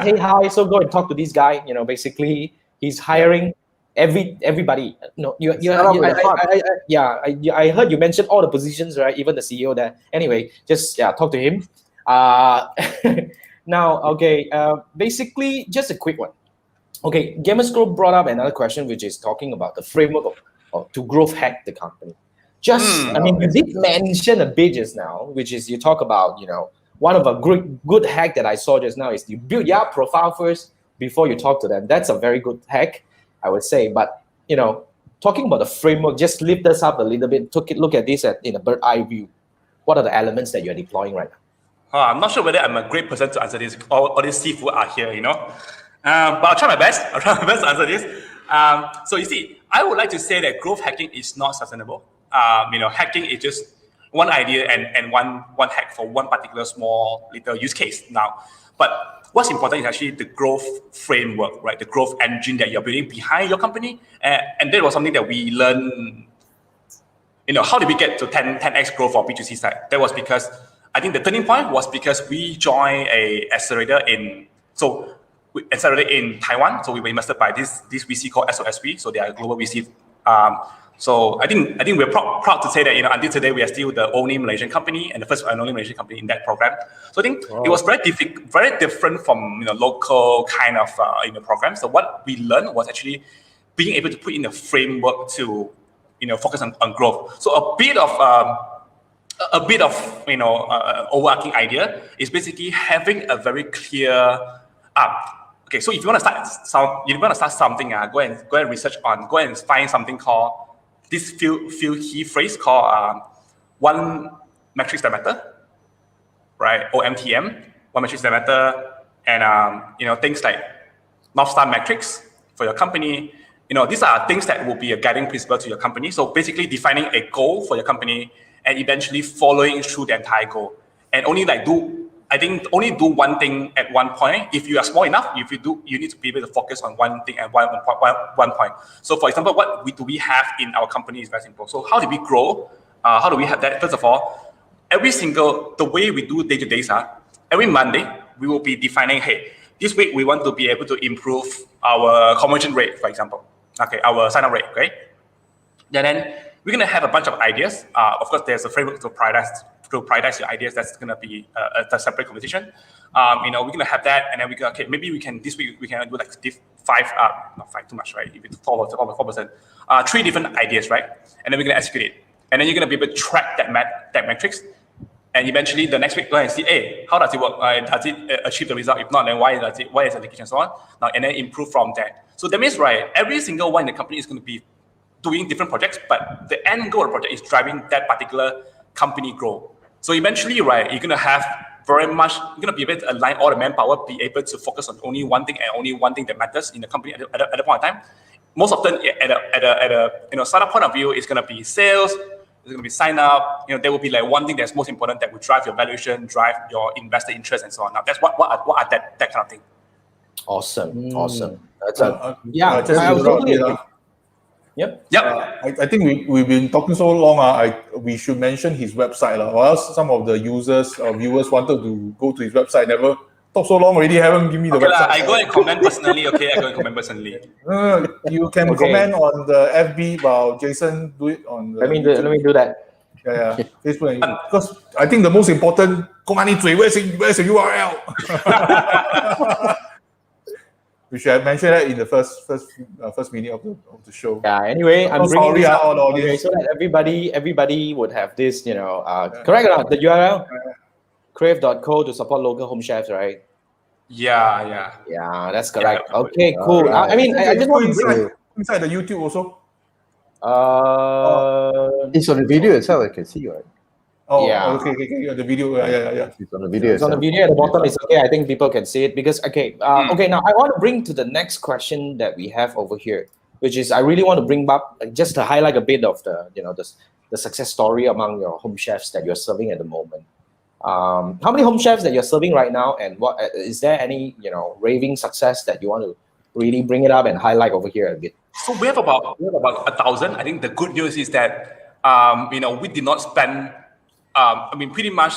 hey hi. So go and talk to this guy. Basically he's hiring everybody. I heard you mentioned all the positions, right? Even the CEO there. Anyway, just talk to him. Now, okay. Basically, just a quick one. Okay, Gamers Group brought up another question, which is talking about the framework of to growth hack the company. You did mention a bit just now, which is you talk about, one of a good hack that I saw just now is you build your profile first before you talk to them. That's a very good hack, I would say. But, talking about the framework, just lift us up a little bit, look at this in a bird eye view. What are the elements that you're deploying right now? I'm not sure whether I'm a great person to answer this. All these seafood are here, but I'll try my best. To answer this. So you see, I would like to say that growth hacking is not sustainable. Hacking is just one idea and one hack for one particular small little use case now. But what's important is actually the growth framework, right? The growth engine that you're building behind your company. And that was something that we learned. How did we get to 10x growth for B2C side? That was because I think the turning point was because we joined a accelerator we accelerated in Taiwan. So we were invested by this VC called SOSV. So they are a global VC. So I think we're proud to say that until today we are still the only Malaysian company and the first and only Malaysian company in that program. So I think it was very different from local kind of programs. So what we learned was actually being able to put in a framework to focus on growth. So a bit of overarching idea is basically having a very clear. Okay, so if you want to start something, go and research on, go and find something called this few key phrase called one metrics that matter, right? OMTM, one metrics that matter, and things like North Star metrics for your company. These are things that will be a guiding principle to your company. So basically defining a goal for your company and eventually following through the entire goal. And only do one thing at one point. If you are small enough, you need to be able to focus on one thing at one point. So for example, what do we have in our company is very simple. So how do we grow? How do we have that? First of all, the way we do day-to-day every Monday, we will be defining, hey, this week we want to be able to improve our conversion rate, for example. Okay, our sign-up rate, right? Then we're going to have a bunch of ideas. Of course, there's a framework to prioritize your ideas. That's going to be a separate conversation. We're going to have that, and then this week we can do like not five too much, right? If it's 4%, 3 different ideas, right? And then we're going to execute it, and then you're going to be able to track that metrics, and eventually the next week go and see, hey, how does it work? Does it achieve the result? If not, then why is the leakage and so on? Now, and then improve from there. So that means, right, every single one in the company is going to be doing different projects, but the end goal of the project is driving that particular company growth. So eventually, right, you're going to be able to align all the manpower, be able to focus on only one thing and only one thing that matters in the company at the point of time. Most often, at a startup point of view, it's going to be sales, it's going to be sign up. There will be like one thing that's most important that will drive your valuation, drive your investor interest, and so on. Now, that's what are that kind of thing. Awesome. That's I totally agree. Yep. I think we've been talking so long. We should mention his website, or else some of the users or viewers wanted to go to his website. Never talk so long already. Haven't given me the website. I go and comment personally. Okay, I go and comment personally. You can comment on the FB while Jason do it on. Let me do that. Yeah. Facebook and YouTube. Because I think the most important. Where's the URL? We should have mentioned that in the first minute of the show. Yeah. Anyway, I'm bringing this up so that everybody would have this. Correct or not? The URL, crave.co to support local home chefs, right? Yeah. Yeah, that's correct. Yeah, okay, cool. Right. I just want to bring inside the YouTube also. It's on the video itself. I can see, right? Oh, yeah. Okay. The video. Yeah. It's on the video. It's on the video at the bottom. It's okay. I think people can see it because okay. Okay. Now I want to bring to the next question that we have over here, which is I really want to bring up just to highlight a bit of the success story among your home chefs that you're serving at the moment. How many home chefs that you're serving right now, and what is there any raving success that you want to really bring it up and highlight over here a bit? So we have about 1,000. I think the good news is that we did not spend. Pretty much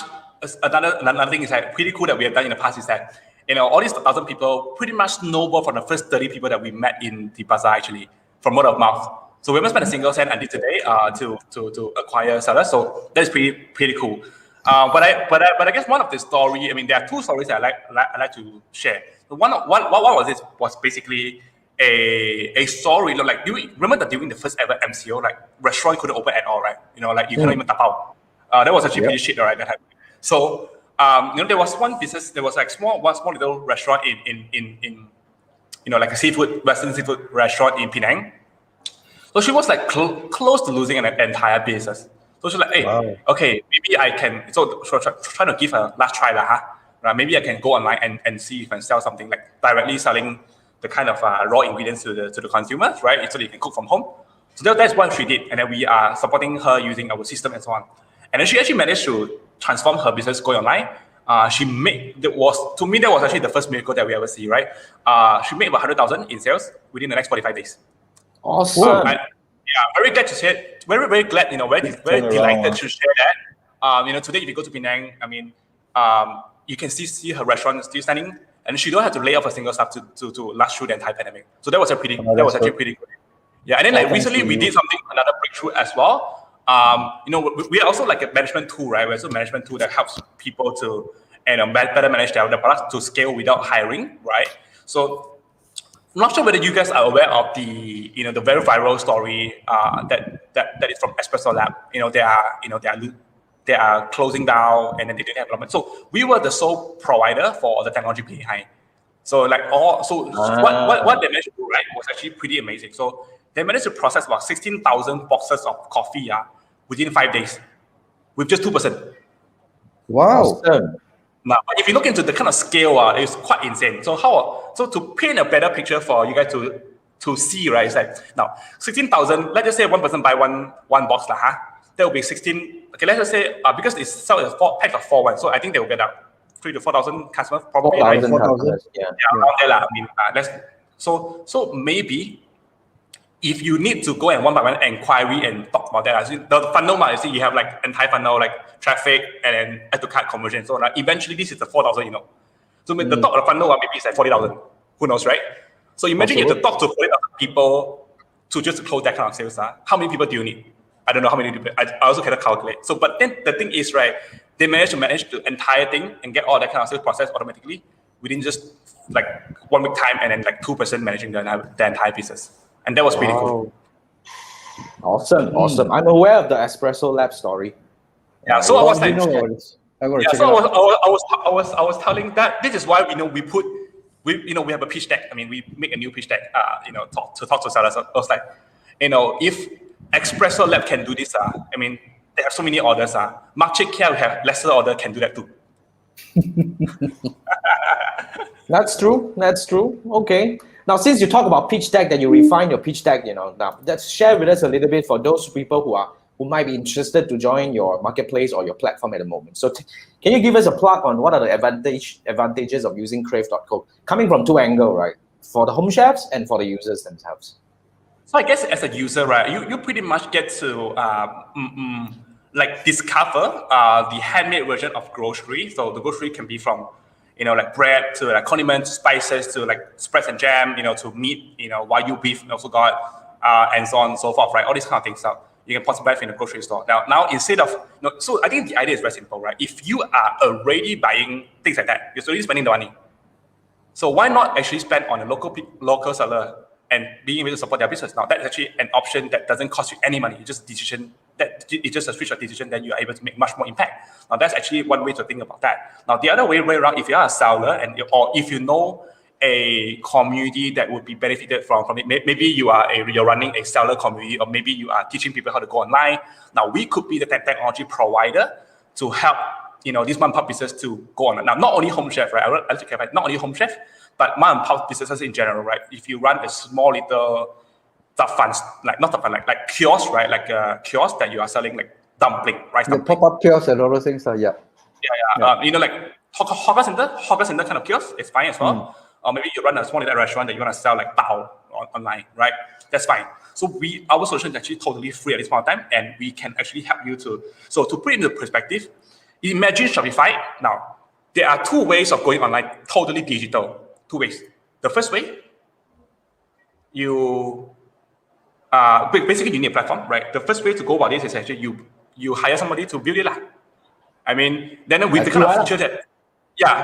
another thing is that pretty cool that we have done in the past is that all these 1,000 people pretty much snowball from the first 30 people that we met in the bazaar actually from word of mouth. So we haven't spent a single cent until today to acquire sellers. So that's pretty cool. But I guess one of the story. There are 2 stories that I like to share. One was basically a story. Remember that during the first ever MCO, restaurant couldn't open at all, right? You couldn't even tap out. That was actually pretty shit, right? That happened. So, there was one business. There was small little restaurant in like a Western seafood restaurant in Penang. So she was close to losing an entire business. So she's like, hey, okay, maybe I can. So trying to give her last try, right? Maybe I can go online and see if I can sell something directly selling the kind of raw ingredients to the consumers, right? So they can cook from home. So that's what she did, and then we are supporting her using our system and so on. And then she actually managed to transform her business going online. That was actually the first miracle that we ever see, right? She made about 100,000 in sales within the next 45 days. Awesome. Very glad to share it. Very glad, very delighted to share that. Today if you go to Penang, you can still see her restaurant still standing. and she don't have to lay off a single staff to last through the entire pandemic. So that was actually pretty good. Yeah, and then like recently we did another breakthrough as well. We are also like a management tool, right? We're also a management tool that helps people to better manage their products to scale without hiring, right? So I'm not sure whether you guys are aware of the very viral story that is from Espresso Lab. They are closing down and then they didn't have development. So we were the sole provider for the technology behind. So what they managed to do, right, was actually pretty amazing. So they managed to process about 16,000 boxes of coffee within 5 days with just 2%. Wow. Awesome. Now, if you look into the kind of scale, it's quite insane. So to paint a better picture for you guys to see, right? It's like now 16,000. Let's just say one person buy one box, that will be 16. Okay, let's just say because it's sold as pack of 4 ones, so I think they will get 3,000 to 4,000 customers probably. 4,000 right? customers. Yeah. Around there, I mean, so maybe if you need to go and one by one inquiry and talk about that, the funnel, you see, you have like entire funnel, like traffic and then add to cart conversion. So eventually this is the 4,000, So the top of the funnel maybe it's like 40,000. Who knows, right? So imagine you have to talk to 40,000 people to just close that kind of sales. How many people do you need? I don't know how many people. I also cannot calculate. So, but then the thing is, right, they manage the entire thing and get all that kind of sales process automatically within just like 1 week time, and then like 2% managing the entire business. And that was pretty cool. Awesome. I'm aware of the Espresso Lab story. Yeah, so I was like, I was telling that this is why we have a pitch deck. I mean, we make a new pitch deck, to talk to sellers. I was like, if Espresso Lab can do this, I mean, they have so many orders. Market Care, we have lesser order, can do that too. That's true. Okay. Now, since you talk about pitch deck, that you refine your pitch deck, now let's share with us a little bit for those people who might be interested to join your marketplace or your platform at the moment. So can you give us a plug on what are the advantages of using Crave.co? Coming from two angles, right? For the home chefs and for the users themselves. So I guess as a user, right, you pretty much get to discover the handmade version of grocery. So the grocery can be from like bread to like condiments, spices to like spreads and jam, to meat, Wagyu beef, also got and so on and so forth, right? All these kind of things. So you can possibly buy in the grocery store. Now instead of so I think the idea is very simple, right? If you are already buying things like that, you're already spending the money. So why not actually spend on a local seller and being able to support their business? Now that's actually an option that doesn't cost you any money. It's just a switch of decision that you are able to make much more impact. Now that's actually one way to think about that. Now the other way around, if you are a seller or if you know a community that would be benefited from it, maybe you're running a seller community, or maybe you are teaching people how to go online. Now we could be the technology provider to help these mom and pop business to go on. Now not only home chef, right? I like to clarify, not only home chef, but mom and pop businesses in general, right? If you run a small little like kiosk, right? Like a kiosk that you are selling like dumpling, rice dumpling. The pop-up kiosk and all those things, yeah. Like hawker center kind of kiosk, it's fine as well. Or maybe you run a small little restaurant that you want to sell like bao online, right? That's fine. So our solution is actually totally free at this point of time, and we can actually help you to put it into perspective. Imagine Shopify. Now, there are 2 ways of going online, totally digital. 2 ways. The first way, basically you need a platform, right? The first way to go about this is actually you hire somebody to build it. I mean, then with the kind of feature that,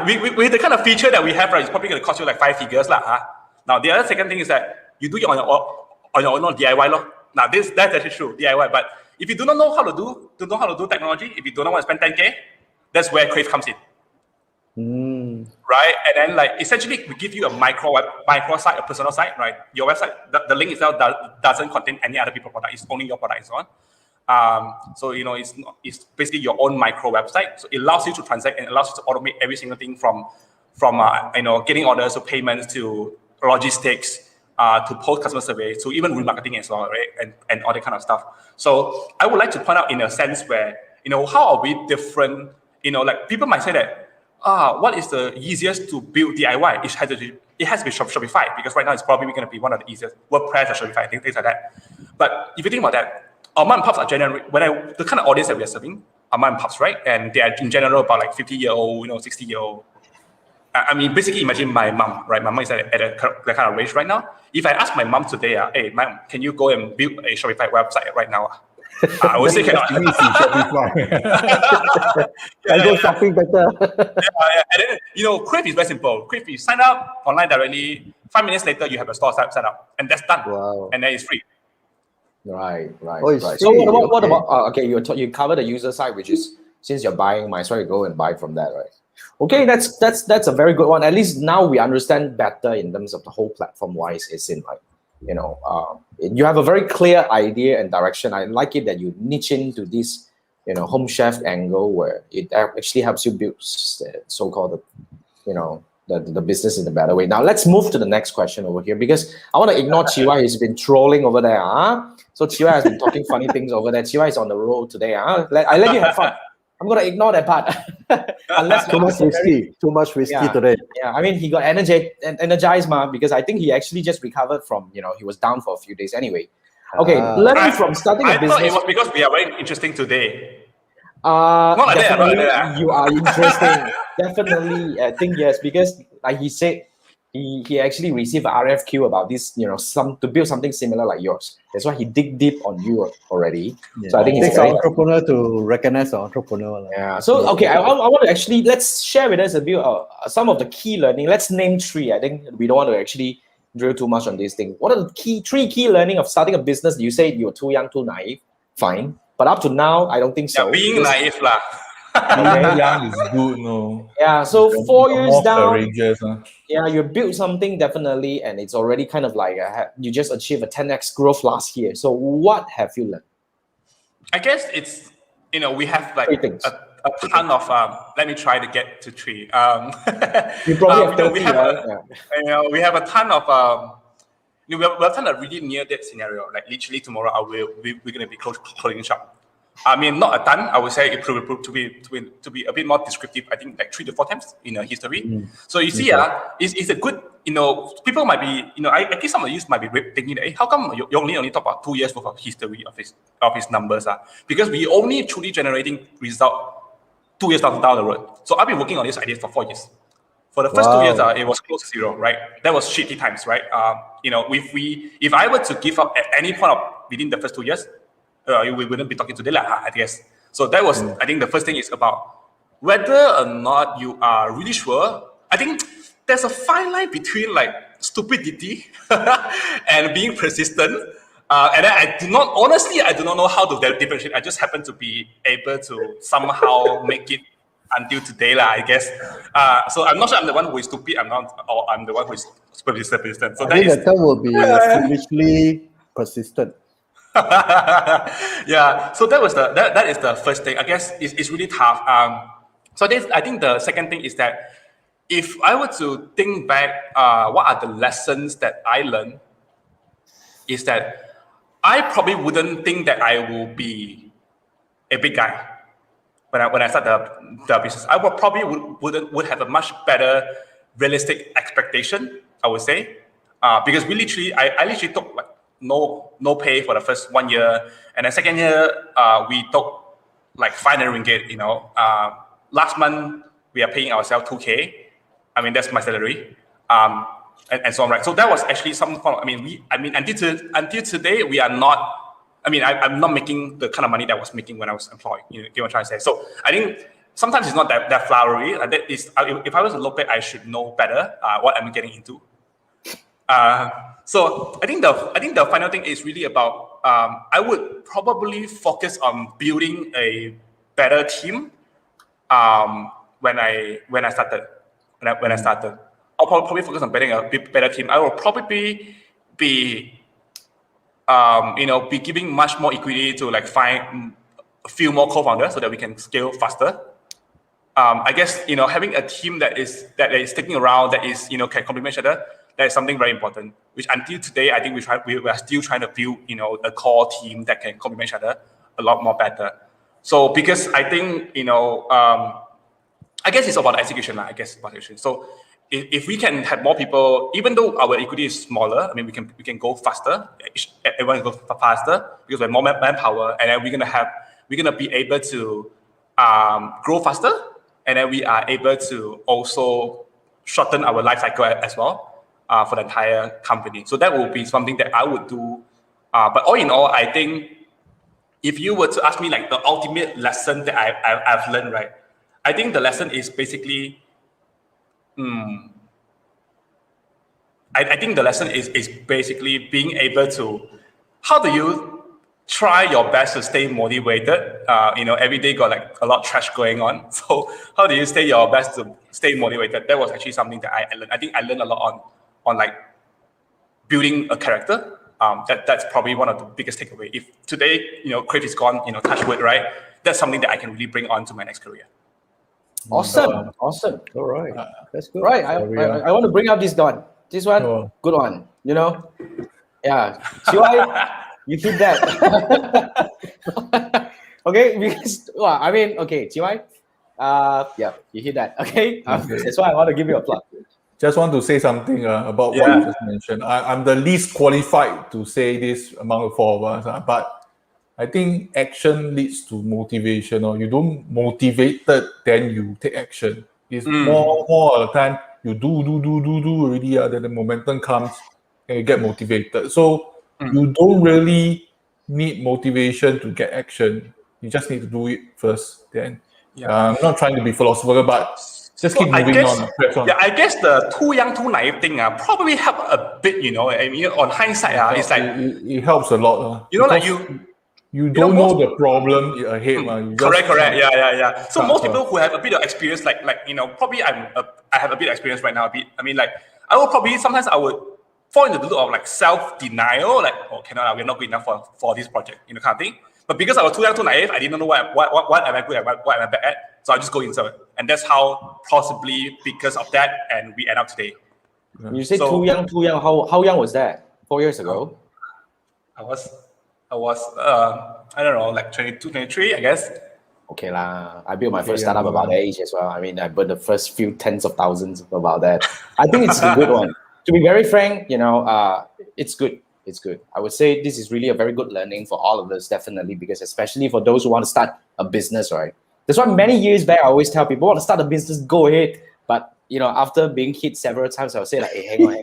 with the kind of feature that we have, right, it's probably going to cost you like 5 figures. Now, the other second thing is that you do it on your own DIY. Now, that's actually true, DIY. But if you do not know how to do technology, if you do not want to spend 10K, that's where Crave comes in. Right? And then essentially we give you a micro site, a personal site, right? Your website, the link itself doesn't contain any other people's product. It's only your product and so on. So it's basically your own micro website. So it allows you to transact and allows you to automate every single thing from getting orders to payments to logistics to post customer survey to even remarketing as well, right? And all that kind of stuff. So I would like to point out in a sense where how are we different? Like people might say that what is the easiest to build DIY? It has to be Shopify, because right now it's probably going to be one of the easiest. WordPress or Shopify, things like that. But if you think about that, our mom and pops are generally, the kind of audience that we are serving are mom and pops, right? And they are in general about like 50-year-old, 60-year-old. I mean, basically imagine my mom, right? My mom is at that kind of range right now. If I ask my mom today, hey, mom, can you go and build a Shopify website right now? I would say cannot. Easy, Shopify. I go shopping better. And then, Crave is very simple. Crave, you sign up online directly. 5 minutes later, you have a store set up, and that's done. Wow. And then it's free. Right. Oh, it's So free, what okay. about okay? You cover the user side, which is since you're buying, might as well go and buy from that, right? Okay, that's a very good one. At least now we understand better in terms of the whole platform wise. It's in like, you have a very clear idea and direction. I like it that you niche into this, home chef angle where it actually helps you build so-called, the business in a better way. Now let's move to the next question over here because I want to ignore Chiwa. He's been trolling over there. So Chiwa has been talking funny things over there. Chiwa is on the road today. I let you have fun. I'm gonna ignore that part. Unless Too much whiskey today. Yeah, I mean he got energized, because I think he actually just recovered from, he was down for a few days anyway. Okay, learning from starting a I business. thought it was because we are very interesting today. Not like that, definitely, right? you are interesting. Definitely, I think yes, because like he said, he actually received an RFQ about this, to build something similar like yours. That's why he dig deep on you already. Yeah. So I think it he's takes an very entrepreneur to recognize an entrepreneur. Yeah. So okay, I want to actually let's share with us a bit some of the key learning. Let's name 3. I think we don't want to actually drill too much on this thing. What are the 3 key learning of starting a business? You say you're too young, too naive. Fine, but up to now, I don't think so. Yeah, being naive lah. Being young is good, no. Yeah. So You're 4 years more down. courageous, huh? Yeah, you built something definitely, and it's already kind of like you just achieved a 10x growth last year. So what have you learned? I guess it's, we have like 3 things. a ton of, let me try to get to 3. You probably have 30, we have right? we have a ton of, we have a ton of really near that scenario. Like literally tomorrow, we're going to be closing shop. I mean, not a ton. I would say it proved to be a bit more descriptive. I think like 3 to 4 times in history. So you see, it's a good. People might be. I guess some of you might be thinking, hey, how come Yong Lin only talk about 2 years worth of history of his numbers? Because we only truly generating result 2 years down the road. So I've been working on this idea for 4 years. For the first 2 years, it was close to 0, right? That was shitty times, right? If I were to give up at any point within the first 2 years. We wouldn't be talking today, I guess. So that was, I think the first thing is about whether or not you are really sure. I think there's a fine line between like stupidity and being persistent. And I do not know how to differentiate. I just happen to be able to somehow make it until today, I guess. So I'm not sure I'm the one who is stupid. I'm the one who is persistent. So I think the term will be foolishly persistent. Yeah, so that is the first thing. I guess it's really tough. I think the second thing is that if I were to think back, what are the lessons that I learned? Is that I probably wouldn't think that I will be a big guy when I start the business. I would have a much better realistic expectation, I would say, because I literally took like no pay for the first 1 year, and the second year we took like 500 ringgit. Last month we are paying ourselves 2K. I mean that's my salary, and so on, right? So that was actually some form. Until today we are not. I'm not making the kind of money that I was making when I was employed. You get what I'm trying to say? So I think sometimes it's not that flowery. That is, if I was a local, I should know better what I'm getting into. So I think the final thing is really about I would probably focus on building a better team when I started. I'll probably focus on building a better team. I will probably be giving much more equity to like find a few more co-founders so that we can scale faster. I guess having a team that is sticking around, that is can complement each other. That is something very important. Which until today, I think we are still trying to build a core team that can complement each other a lot more better. So because I think I guess it's about execution. I guess about execution. So if we can have more people, even though our equity is smaller, we can go faster. Everyone goes faster because we have more manpower, and then we're gonna be able to grow faster, and then we are able to also shorten our life cycle as well for the entire company. So that will be something that I would do. But all in all, I think if you were to ask me like the ultimate lesson that I've learned, right? I think the lesson is basically, I think the lesson is basically being able to, how do you try your best to stay motivated? Every day got like a lot of trash going on. So how do you stay your best to stay motivated? That was actually something that I learned. I think I learned a lot on like building a character. That's probably one of the biggest takeaway. If today, Crave is gone, touch wood, right? That's something that I can really bring on to my next career. Awesome. All right. That's good. Right. I want to bring up this one. This one, good one. Yeah. Chiwai, you hit that. Okay, because okay, Chiwai. Yeah, you hit that. Okay. That's why I want to give you a plug. Just want to say something about what you just mentioned. I'm the least qualified to say this among the four of us, but I think action leads to motivation. Or you don't motivated, then you take action. It's more of the time you do already, then the momentum comes and you get motivated. So you don't really need motivation to get action. You just need to do it first. Then I'm not trying to be philosophical, but just keep moving on. Yeah, I guess the too young, too naive thing probably help a bit. I mean, on hindsight, it's like it helps a lot. You don't know the problem ahead. Correct. Yeah. So most people who have a bit of experience, like probably I have a bit of experience right now. I mean, like I will probably sometimes I would fall into the loop of like self-denial, like we're not good enough for this project, kind of thing. But because I was too young, too naive, I didn't know what am I good at, what am I bad at. So I just go into it, and that's how possibly because of that, and we end up today. You say too young. How young was that? 4 years ago. I was I don't know, like 22, 23, I guess. Okay lah. I built my first startup about that age as well. I mean, I built the first few tens of thousands about that. I think it's a good one. To be very frank, it's good. It's good. I would say this is really a very good learning for all of us, definitely, because especially for those who want to start a business, right? That's why many years back, I always tell people, want to start a business, go ahead. But, after being hit several times, I'll say like, hey, hang on.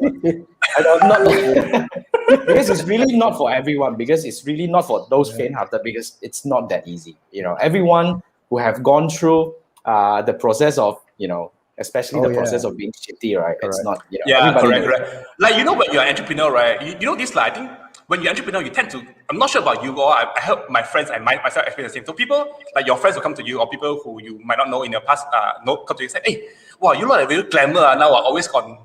Because it's really not for everyone, because it's really not for those faint-hearted, because it's not that easy. Everyone who have gone through the process of, especially the process of being shitty, right? Correct. It's not, correct. Like, when you're an entrepreneur, right? You know this, like, I think when you're an entrepreneur, you tend to, I'm not sure about you, or I help my friends and myself experience the same. So people, like your friends will come to you, or people who you might not know in your past, come to you and say, hey, wow, you look like very glamour, now are always on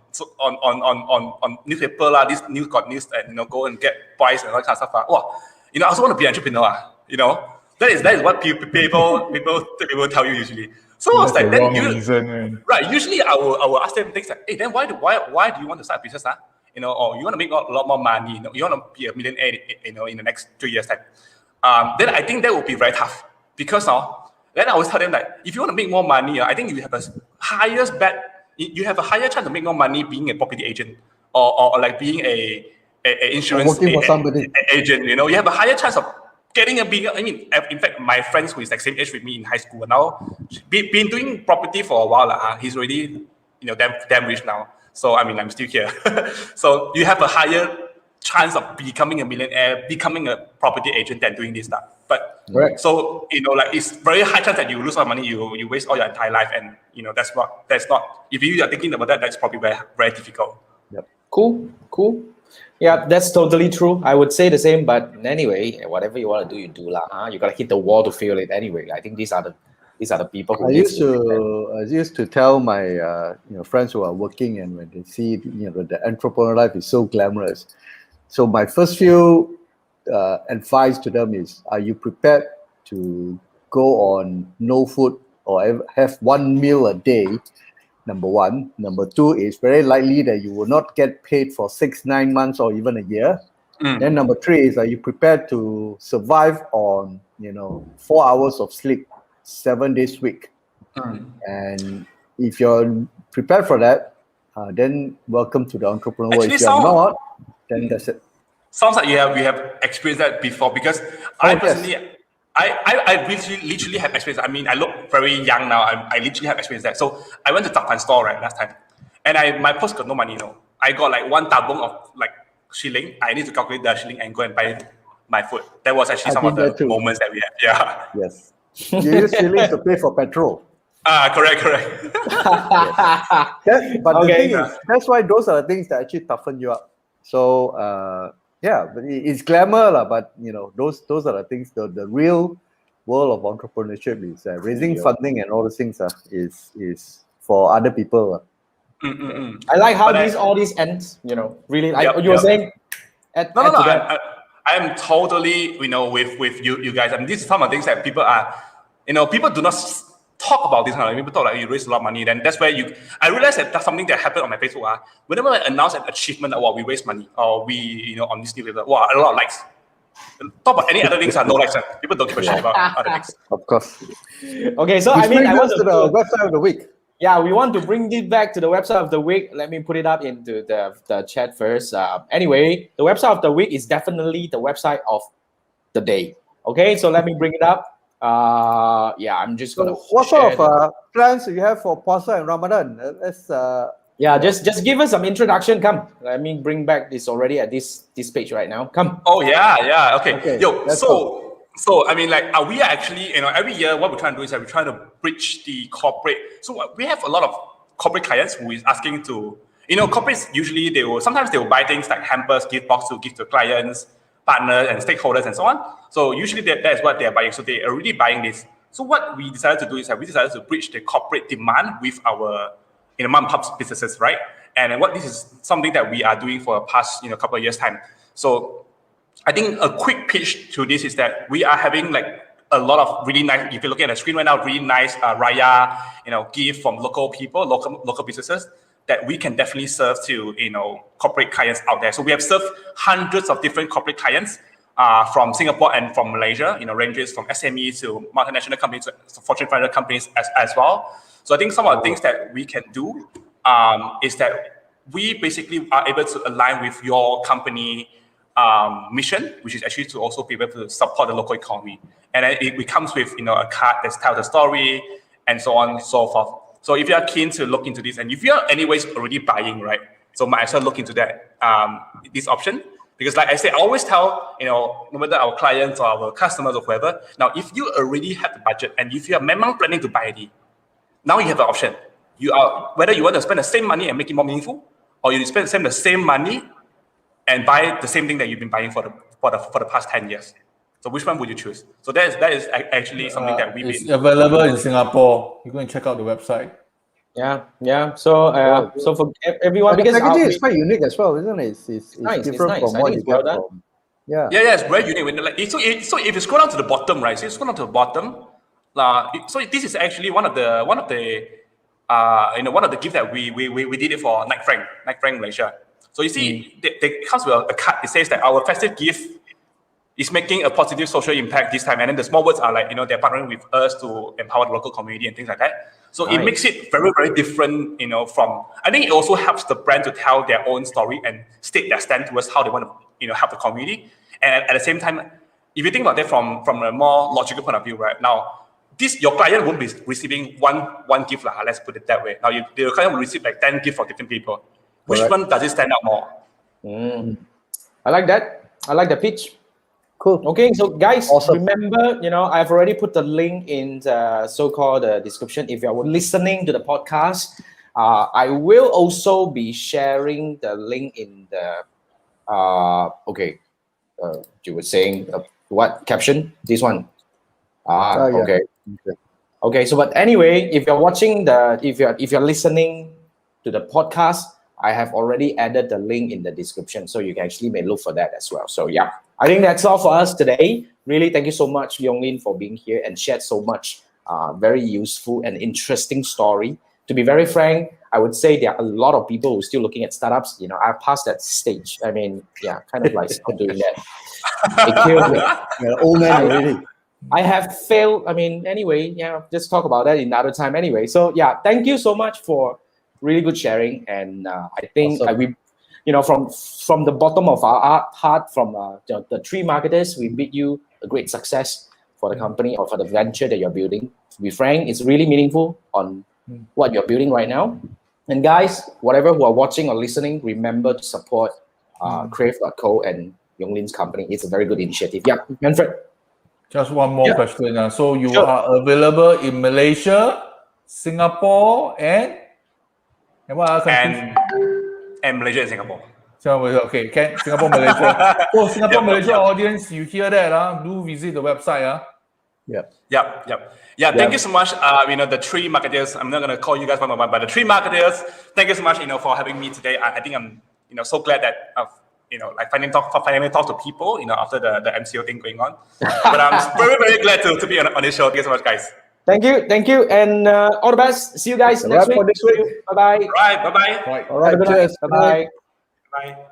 newspaper, this news got news, and go and get prize and all that kind of stuff. Wow, I also want to be an entrepreneur, That is what people tell you usually. So I was like, then usually I will ask them things like, hey, then why do you want to start a business, or you want to make a lot more money, you want to be a millionaire, in the next 3 years time. Then I think that would be very tough, because then I always tell them that if you want to make more money, I think you have you have a higher chance to make more money being a property agent or like being a insurance agent. You have a higher chance of getting a bigger. I mean, in fact, my friends who is like same age with me in high school now been doing property for a while. He's already damn rich now. So I mean, I'm still here. So you have a higher chance of becoming a millionaire, becoming a property agent than doing this stuff. But so like it's very high chance that you lose all money, you waste all your entire life, and that's not. If you are thinking about that, that's probably very, very difficult. Yep. Cool. Yeah, that's totally true. I would say the same, but anyway, whatever you want to do, you do lah. You gotta hit the wall to feel it anyway. I think these are the people who I used to tell my friends who are working, and when they see the entrepreneur life is so glamorous. So my first few advice to them is: are you prepared to go on no food or have one meal a day? Number one. Number two is very likely that you will not get paid for 6-9 months or even a year. Then number three is: are you prepared to survive on 4 hours of sleep 7 days a week? And if you're prepared for that, then welcome to the entrepreneur world. If you're not, then that's it. Sounds like we have experienced that before, because I personally, I literally have experienced. I mean, I look very young now. I literally have experienced that. So I went to Tapan store last time, and my post got no money, I got like one tabung of like shilling. I need to calculate the shilling and go and buy my food. That was actually I some of did the that too. moments that we had. Yeah. Yes. You use shillings to pay for petrol. Correct. But the Okay. thing is, that's why those are the things that actually toughen you up. So but it's glamour, but those are the things. The real world of entrepreneurship is raising funding and all those things is for other people. I like how all these ends. Really, you were saying. No. I am totally, with you guys. I mean, this is some of the things that people are, people do not talk about this. People talk like you raise a lot of money. Then that's where I realized that that's something that happened on my Facebook. Whenever I announce an achievement, we raise money, or we, on this newsletter, a lot of likes. Talk about any other things, no likes. People don't give a shit about other things. Of course. Okay, so I want to the website of the week. Yeah, we want to bring it back to the website of the week. Let me put it up into the chat first. Anyway, the website of the week is definitely the website of the day. Okay, so let me bring it up. I'm just gonna. What sort of plans do you have for Puasa and Ramadan? Let's. Just give us some introduction. Come, let me bring back this already at this page right now. Come. Oh yeah. Okay. Cool. So I mean, like we are actually, every year what we're trying to do is that we're trying to bridge the corporate. So we have a lot of corporate clients who is asking to, corporates usually sometimes they will buy things like hampers, gift box to give to clients, partners, and stakeholders, and so on. So usually that is what they're buying. So they're already buying this. So what we decided to do is that we decided to bridge the corporate demand with our mom and pop businesses, right? And this is something that we are doing for the past couple of years time. So I think a quick pitch to this is that we are having like a lot of really nice, if you're looking at the screen right now, really nice Raya, gift from local people, local businesses that we can definitely serve to, corporate clients out there. So we have served hundreds of different corporate clients from Singapore and from Malaysia, ranges from SMEs to multinational companies, to Fortune 500 companies as well. So I think some of the things that we can do is that we basically are able to align with your company mission, which is actually to also be able to support the local economy. And it comes with a card that tells the story and so on and so forth. So if you are keen to look into this, and if you are anyways already buying, right, so might as well look into that this option. Because like I say, I always tell, no matter our clients or our customers or whoever, now if you already have the budget and if you are memang planning to buy it, now you have an option. Whether you want to spend the same money and make it more meaningful, or you spend the same money and buy the same thing that you've been buying for the past 10 years. So which one would you choose? So that is actually something that we've it's been available in Singapore. You go and check out the website. Yeah. So so for everyone, the because packaging is quite unique as well, isn't it? It's nice, different it's nice. from I what think you it's get well from. Yeah, it's very unique. So if you scroll down to the bottom, right? So you scroll down to the bottom. So this is actually one of the gifts that we did it for Night Frank Malaysia. So you see, it comes with a card. It says that our festive gift is making a positive social impact this time. And then the small words are like, they're partnering with us to empower the local community and things like that. So It makes it very, very different, from, I think it also helps the brand to tell their own story and state their stand towards how they want to, help the community. And at the same time, if you think about that from a more logical point of view, right now, your client won't be receiving one gift, let's put it that way. Now, your client will receive like 10 gifts for different people. Which one does it stand out more? I like that. I like the pitch. cool. Okay, so guys, Awesome. remember, I've already put the link in the so-called description. If you're listening to the podcast, I will also be sharing the link in the, you were saying, what caption? This one. Yeah. Okay. So, but anyway, if you're watching if you're listening to the podcast, I have already added the link in the description, so you can actually may look for that as well. So yeah, I think that's all for us today. Really, thank you so much, Yong Lin, for being here and shared so much very useful and interesting story. To be very frank, I would say there are a lot of people who are still looking at startups. I've passed that stage. I mean, kind of like stop doing that. It kills me. You're an old man already. I have failed. I mean, anyway, just talk about that another time anyway. So yeah, thank you so much for really good sharing. And I think Awesome. from the bottom of our heart, from the three marketers, we bid you a great success for the company or for the venture that you're building. To be frank, it's really meaningful on what you're building right now. And guys, whatever who are watching or listening, remember to support crave.co and Yong Lin's company. It's a very good initiative. Yeah, Manfred. Just one more Yeah. question. So you Sure. are available in Malaysia, Singapore, and what other countries? And Malaysia and Singapore. Singapore, okay, Singapore, Malaysia. So Singapore, Yep, Malaysia yep. audience, you hear that? Do visit the website. Yeah. Yeah, thank you so much. The three marketers, I'm not going to call you guys one by one, but the three marketers, thank you so much, for having me today. I think I'm, so glad that I've, finally talk to people, after the MCO thing going on. But I'm very, very glad to be on this show. Thank you so much, guys. Thank you, and all the best. See you guys next week. For this week. Bye bye. All right, bye-bye. Right. All right, Have a good cheers. night. Bye bye. Bye.